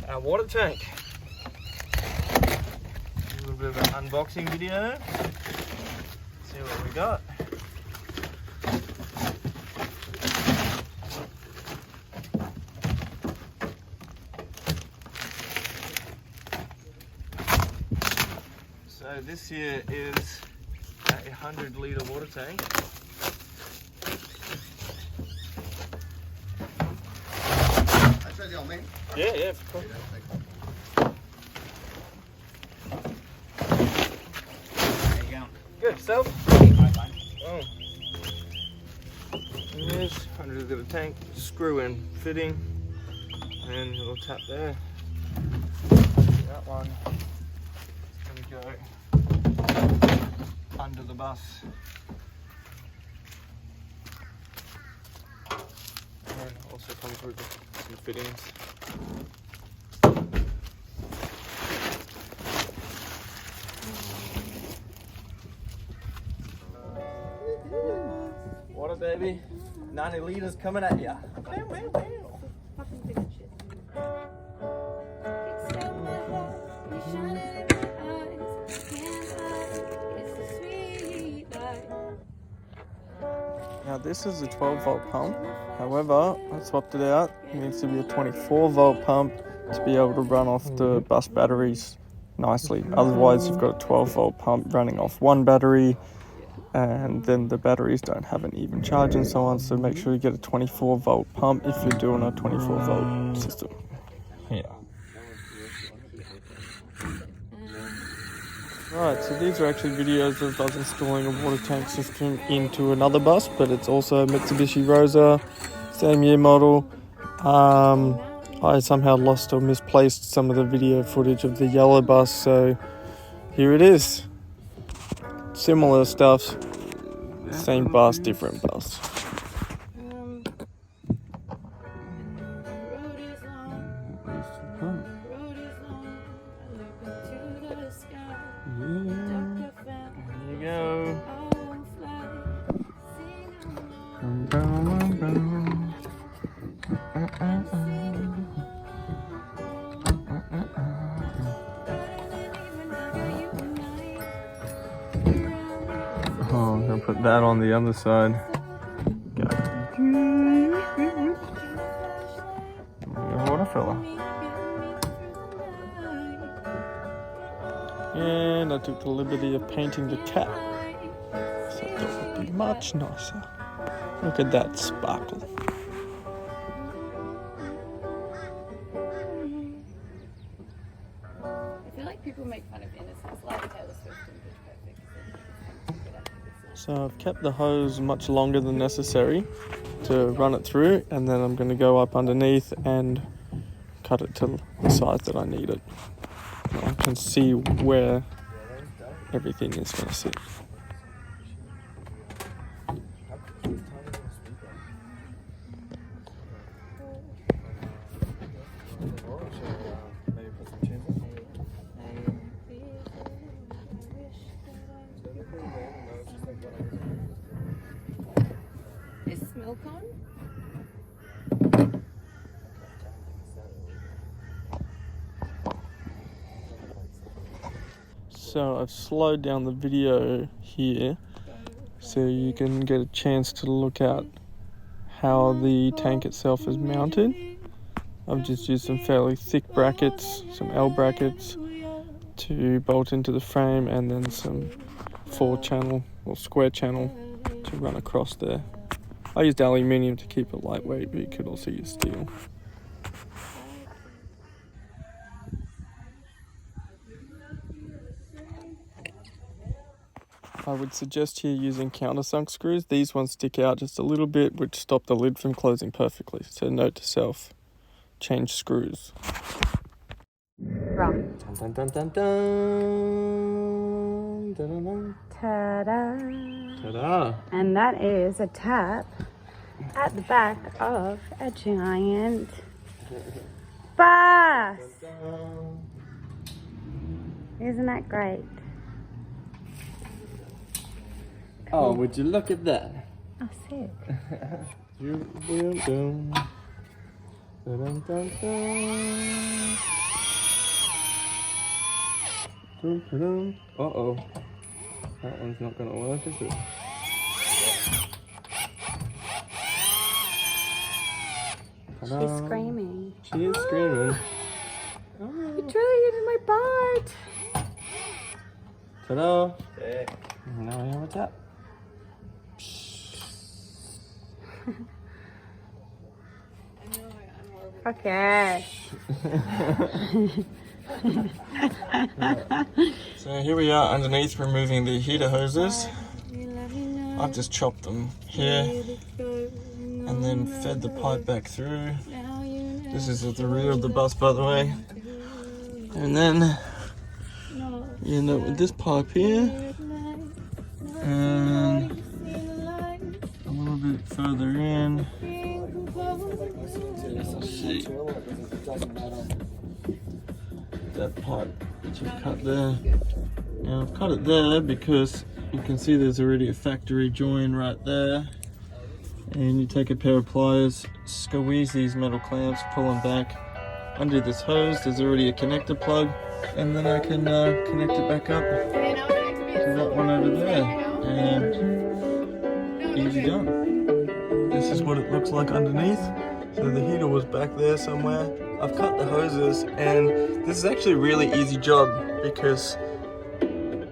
Our water tank. A little bit of an unboxing video. See what we got. So this here is a 100-litre water tank. Yeah, yeah, of course. How you going? Good, self? Oh. There's 100-litre tank, screw in fitting, and a little tap there. That one is going to go under the bus. And also comes with some fittings. Water, baby. 90 litres coming at ya. Now this is a 12-volt pump. However, I swapped it out. It needs to be a 24-volt pump to be able to run off the bus batteries nicely. Otherwise, you've got a 12-volt pump running off one battery, and then the batteries don't have an even charge and so on. So make sure you get a 24-volt pump if you're doing a 24-volt system. Yeah. Right, so these are actually videos of us installing a water tank system into another bus, but it's also a Mitsubishi Rosa, same year model. I somehow lost or misplaced some of the video footage of the yellow bus, so here it is. Similar stuff, same bus, different bus. Oh, I'm gonna put that on the other side. Water filler. And I took the liberty of painting the cap, so it would be much nicer. Look at that sparkle. I feel like people make fun of innocence, like Taylor Swift and Pitch Perfect. So I've kept the hose much longer than necessary to run it through, and then I'm going to go up underneath and cut it to the size that I need it. I can see where everything is going to sit. Is milk on? So I've slowed down the video here so you can get a chance to look at how the tank itself is mounted. I've just used some fairly thick brackets, some L brackets to bolt into the frame, and then some 4-channel or square channel to run across there. I used aluminium to keep it lightweight, but you could also use steel. I would suggest here using countersunk screws. These ones stick out just a little bit, which stop the lid from closing perfectly. So note to self, change screws. Right. Dun, dun, dun, dun, dun, dun, dun. Ta-da. Ta-da! And that is a tap at the back of a giant bus. Isn't that great? Oh, would you look at that? Oh, sick. Uh-oh. That one's not going to work, is it? Ta-da. She's screaming. She is screaming. It's really in my butt. Ta-da! Yeah. Now we have a tap. Okay. So here we are underneath removing the heater hoses. I've just chopped them here and then fed the pipe back through. This is at the rear of the bus, by the way. And then you end up with this pipe here and a little bit further in. Let's see. That pipe which I've cut there. Now I've cut it there because you can see there's already a factory join right there. And you take a pair of pliers, squeeze these metal clamps, pull them back. Undo this hose, there's already a connector plug, and then I can connect it back up to that one over there. And easy done. This is what it looks like underneath. So the heater was back there somewhere. I've cut the hoses, and this is actually a really easy job because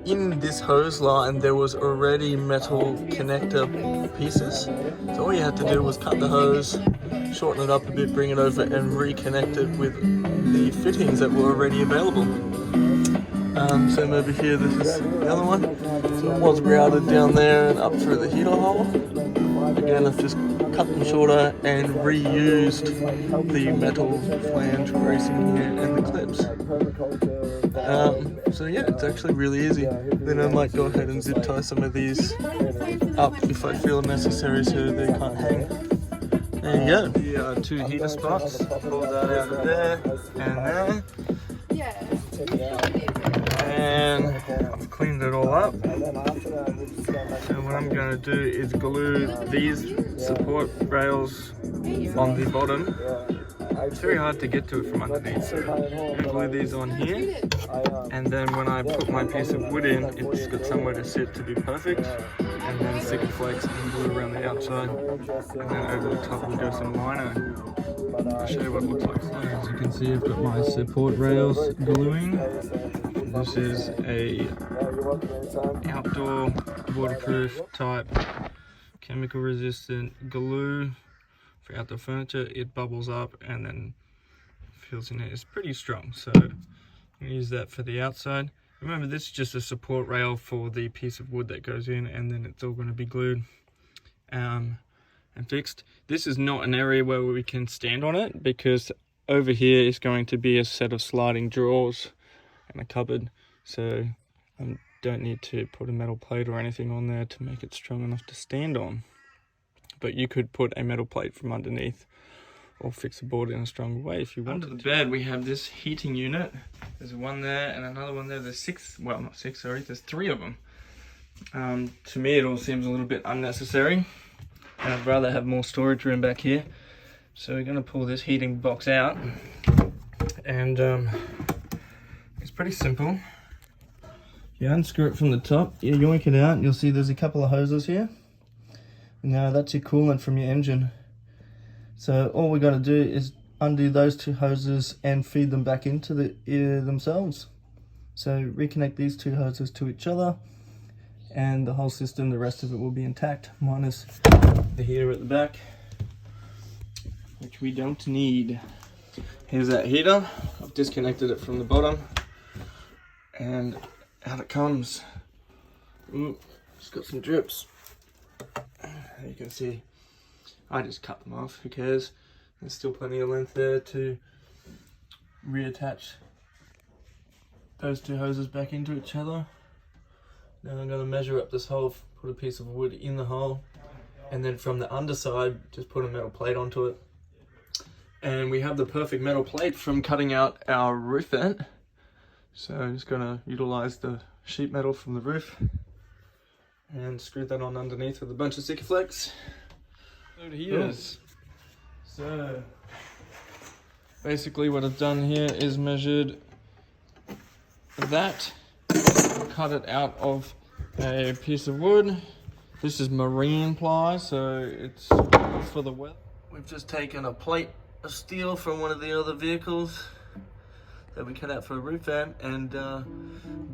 in this hose line there was already metal connector pieces. So all you had to do was cut the hose, shorten it up a bit, bring it over and reconnect it with the fittings that were already available. Same over here, this is the other one. So it was routed down there and up through the heater hole. Again, I've just cut them shorter and reused the metal flange bracing here and the clips. So yeah, it's actually really easy. Then I might go ahead and zip tie some of these up if I feel necessary so they can't hang. There you go. Here are two heater spots. Pull that out of there and there. And I've cleaned it all up. So what I'm going to do is glue these support rails on the bottom. It's very hard to get to it from underneath, so I'm going to glue these on here, and then when I put my piece of wood in, it's got somewhere to sit to be perfect, and then sticker flakes and glue around the outside, and then over the top we'll go some lino. I'll show you what it looks like. So as you can see, I've got my support rails gluing. This is a outdoor waterproof type chemical resistant glue for outdoor furniture. It bubbles up and then fills in it. It's pretty strong, so I'm gonna use that for the outside. Remember, this is just a support rail for the piece of wood that goes in, and then it's all going to be glued and fixed. This is not an area where we can stand on it because over here is going to be a set of sliding drawers and a cupboard, so I don't need to put a metal plate or anything on there to make it strong enough to stand on. But you could put a metal plate from underneath or fix the board in a stronger way if you want. Under the bed we have this heating unit. There's one there and another one there. There's there's 3 of them. To me it all seems a little bit unnecessary, and I'd rather have more storage room back here. So we're going to pull this heating box out, and it's pretty simple. You unscrew it from the top, you yoink it out, and you'll see there's a couple of hoses here. Now that's your coolant from your engine. So all we got to do is undo those 2 hoses and feed them back into the themselves. So reconnect these 2 hoses to each other, and the whole system, the rest of it will be intact, minus the heater at the back, which we don't need. Here's that heater. I've disconnected it from the bottom, and out it comes. Ooh, it's got some drips. You can see I just cut them off, who cares. There's still plenty of length there to reattach those 2 hoses back into each other. Now I'm going to measure up this hole, put a piece of wood in the hole, and then from the underside just put a metal plate onto it. And we have the perfect metal plate from cutting out our roof vent. So I'm just going to utilize the sheet metal from the roof and screw that on underneath with a bunch of sticker flakes. So basically what I've done here is measured that, cut it out of a piece of wood. This is marine ply, so it's good for the weather. We've just taken a plate of steel from one of the other vehicles. that we cut out for a roof vent and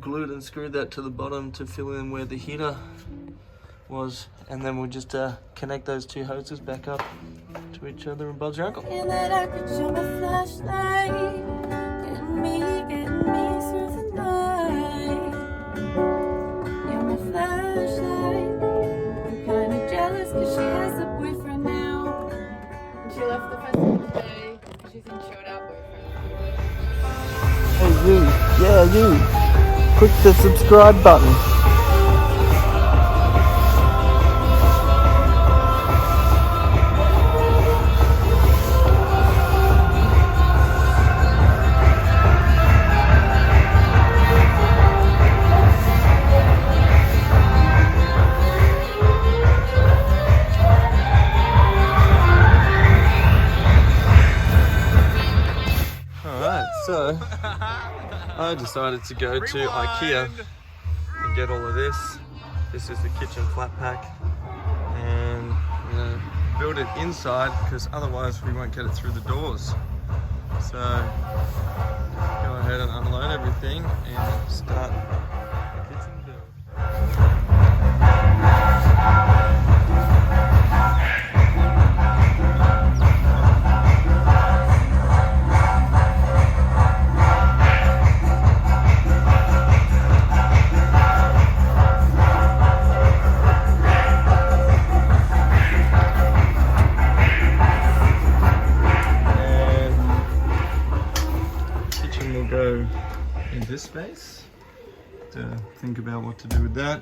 glued and screwed that to the bottom to fill in where the heater was, and then we'll just connect those two hoses back up to each other and buzz your uncle. And that I could show my flashlight, getting me through the night. You're my flashlight. I'm kinda jealous cause she has a boyfriend now. And she left the festival today. She's in showed out boyfriend. Hey you, yeah you, click the subscribe button. So, I decided to go to IKEA and get all of this. This is the kitchen flat pack, and I'm gonna build it inside because otherwise we won't get it through the doors. So, go ahead and unload everything and start the kitchen build. This space to think about what to do with that.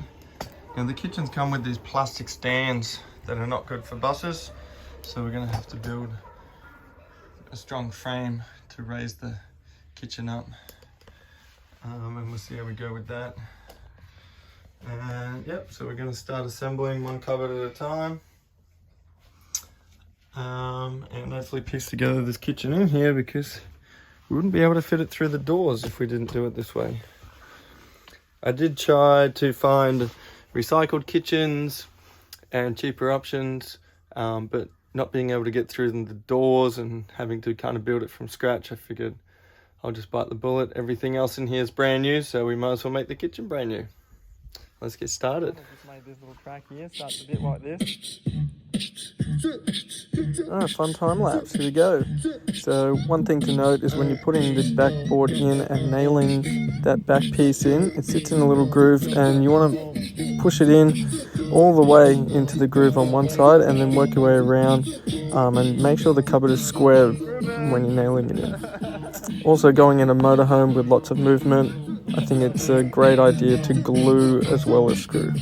Now the kitchens come with these plastic stands that are not good for buses, so we're going to have to build a strong frame to raise the kitchen up, and we'll see how we go with that. And yep, so we're going to start assembling one cupboard at a time, and hopefully piece together this kitchen in here, because we wouldn't be able to fit it through the doors if we didn't do it this way. I did try to find recycled kitchens and cheaper options, but not being able to get through the doors and having to kind of build it from scratch, I figured I'll just bite the bullet. Everything else in here is brand new, so we might as well make the kitchen brand new. Let's get started. I just made this little track here, starts a bit like this. Fun time lapse, here we go. So one thing to note is when you're putting the backboard in and nailing that back piece in, it sits in a little groove, and you want to push it in all the way into the groove on one side and then work your way around, and make sure the cupboard is square when you're nailing it in. Also, going in a motorhome with lots of movement, I think it's a great idea to glue as well as screw.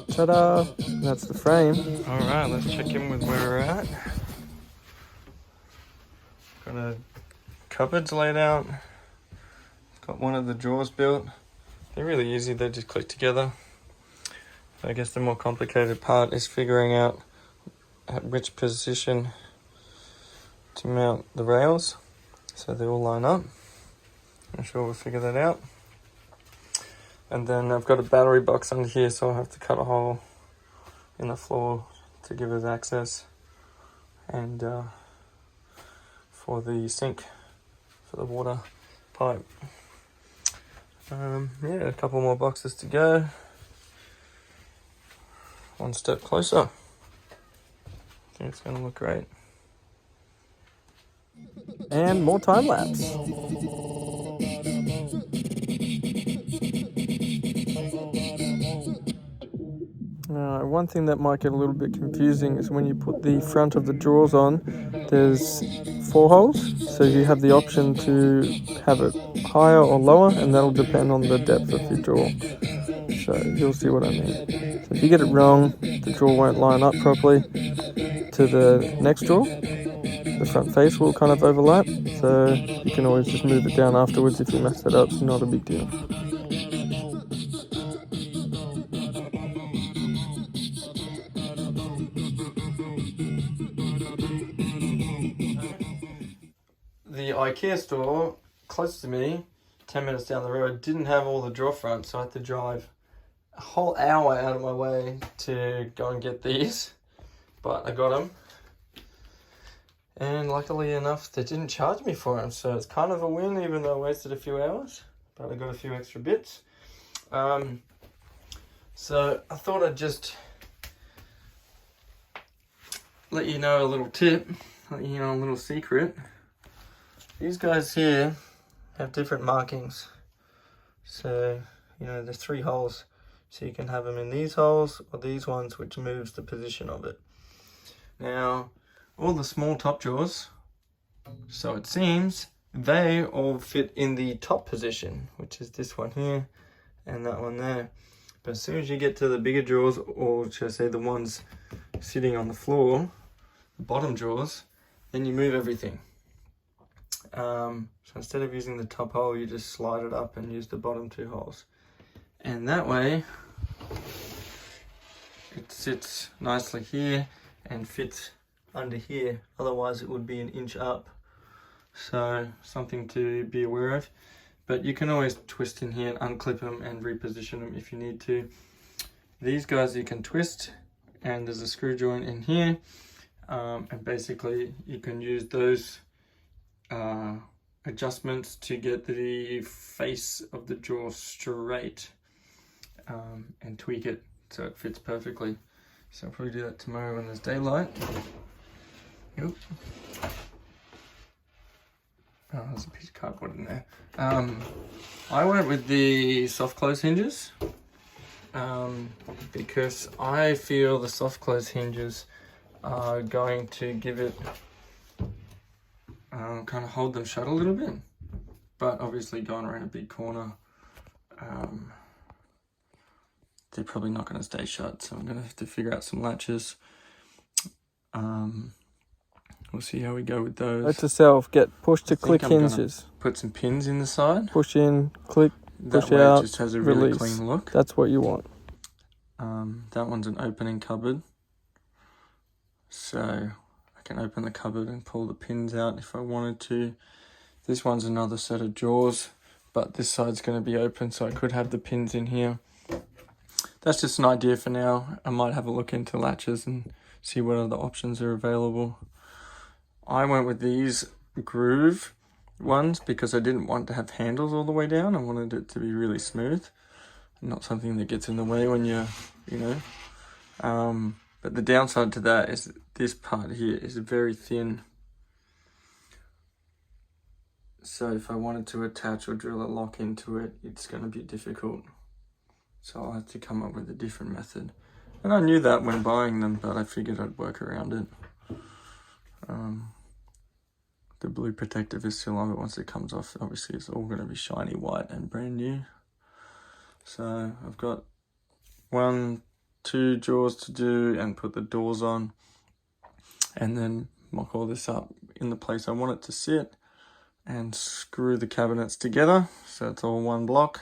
Ta-da! That's the frame. Alright, let's check in with where we're at. Got a cupboards laid out. Got one of the drawers built. They're really easy, they just click together. I guess the more complicated part is figuring out at which position to mount the rails so they all line up. I'm sure we'll figure that out. And then I've got a battery box under here, so I'll have to cut a hole in the floor to give us access, and for the sink for the water pipe. Yeah, a couple more boxes to go. One step closer. I think it's going to look great. And more time lapse. One thing that might get a little bit confusing is when you put the front of the drawers on, there's 4 holes, so you have the option to have it higher or lower, and that'll depend on the depth of your drawer. So you'll see what I mean. So if you get it wrong, the drawer won't line up properly to the next drawer. The front face will kind of overlap, so you can always just move it down afterwards if you mess it up. It's not a big deal. The IKEA store close to me, 10 minutes down the road, didn't have all the drawer fronts, so I had to drive a whole hour out of my way to go and get these, but I got them. And luckily enough, they didn't charge me for them, so it's kind of a win, even though I wasted a few hours. But I got a few extra bits. So I thought I'd just let you know a little tip, let you know a little secret. These guys here have different markings. So, you know, there's 3 holes. So you can have them in these holes or these ones, which moves the position of it. Now, all the small top drawers, so it seems, they all fit in the top position, which is this one here and that one there. But as soon as you get to the bigger drawers, or should I say the ones sitting on the floor, the bottom drawers, then you move everything. So instead of using the top hole, you just slide it up and use the bottom 2 holes. And that way, it sits nicely here and fits under here. Otherwise it would be an inch up. So something to be aware of. But you can always twist in here and unclip them and reposition them if you need to. These guys you can twist, and there's a screw joint in here. And basically you can use those adjustments to get the face of the drawer straight, and tweak it so it fits perfectly. So I'll probably do that tomorrow when there's daylight. Yep. Oh, there's a piece of cardboard in there. I went with the soft close hinges because I feel the soft close hinges are going to give it, kind of hold them shut a little bit. But obviously going around a big corner, they're probably not going to stay shut. So I'm going to have to figure out some latches. We'll see how we go with those. Note to self, get push to click hinges. Put some pins in the side. Push in, click, push that way out, it just has a really release. clean look. That's what you want. That one's an opening cupboard. So I can open the cupboard and pull the pins out if I wanted to. This one's another set of drawers, but this side's going to be open, so I could have the pins in here. That's just an idea for now. I might have a look into latches and see what other options are available. I went with these groove ones because I didn't want to have handles all the way down. I wanted it to be really smooth, not something that gets in the way when you're, you know. But the downside to that is this part here is very thin. So if I wanted to attach or drill a lock into it, it's going to be difficult. So I'll have to come up with a different method. And I knew that when buying them, but I figured I'd work around it. The blue protective is still on, but once it comes off, obviously it's all going to be shiny white and brand new. So I've got 1, 2 drawers to do and put the doors on, and then mock all this up in the place I want it to sit, and screw the cabinets together so it's all one block,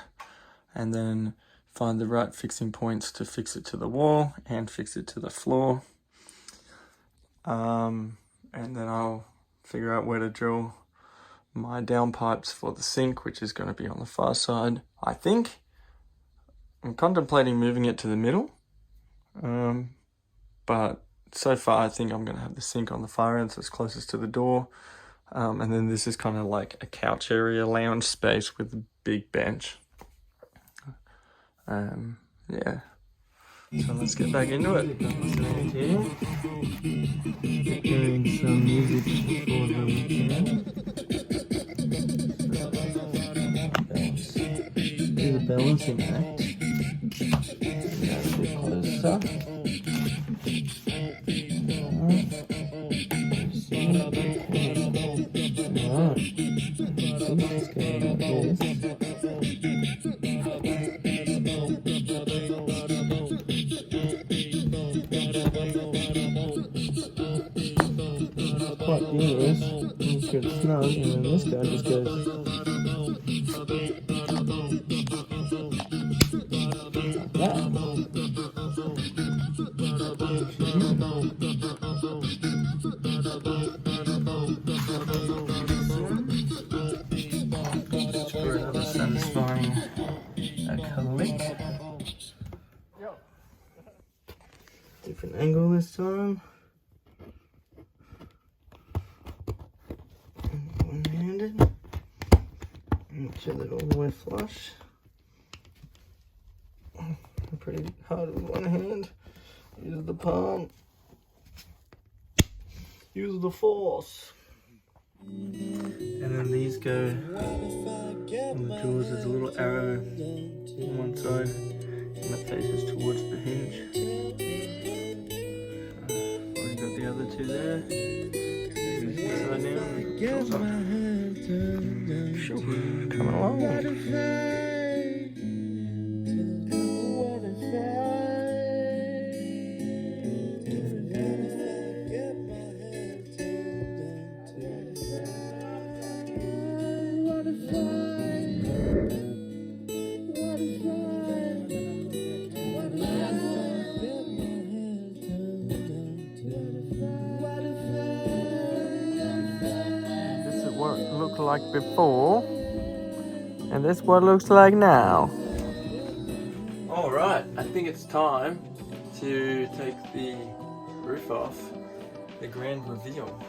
and then find the right fixing points to fix it to the wall and fix it to the floor. And then I'll figure out where to drill my downpipes for the sink, which is going to be on the far side. I think I'm contemplating moving it to the middle, but so far I think I'm going to have the sink on the far end, so it's closest to the door, and then this is kind of like a couch area, lounge space with a big bench. Yeah, so let's get back into it. Preparing some music for the weekend. Do the balancing act. A bit closer. Quite generous, it's good snug, and then this guy just goes like that. For another satisfying click. Different angle this time. one-handed. Get it all the way flush. Pretty hard with one hand. Use the palm. Use the force. And then these go on the jaws. There's a little arrow on one side, and that faces towards the hinge. Already got the other two there. Use this side now. And jaws up. Coming along. What it looked like before, and this is what it looks like now. Alright, I think it's time to take the roof off, the grand reveal.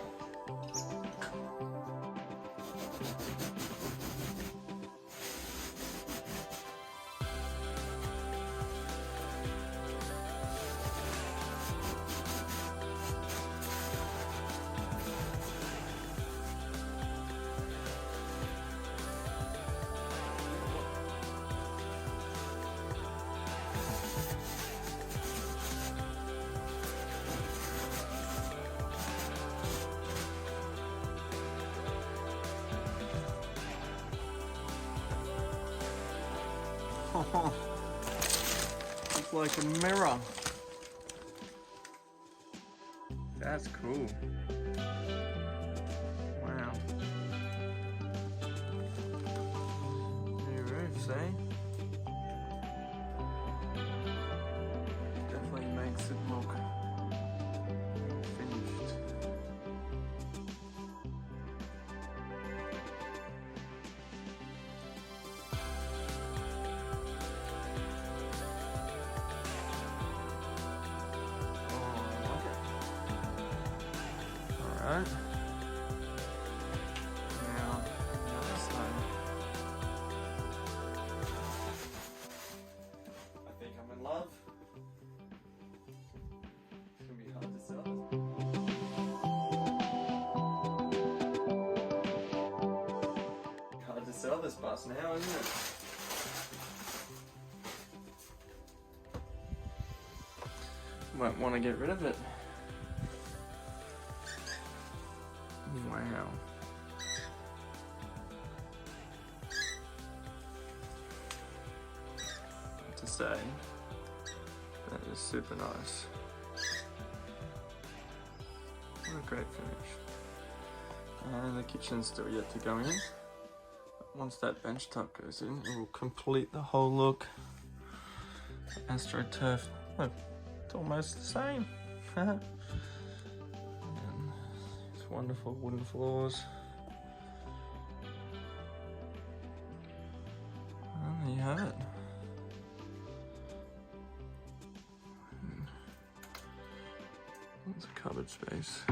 It's like a mirror. That's cool. Wow. New roof, eh? Definitely makes it look finished. Alright. Now, the other side. I think I'm in love. It's gonna be hard to sell this. Hard to sell this bus now, isn't it? Might want to get rid of it. Wow. To say, that is super nice. What a great finish. And the kitchen's still yet to go in. Once that bench top goes in, it will complete the whole look. AstroTurf, look, it's almost the same. Wonderful wooden floors. And there you have it. It's a cupboard space.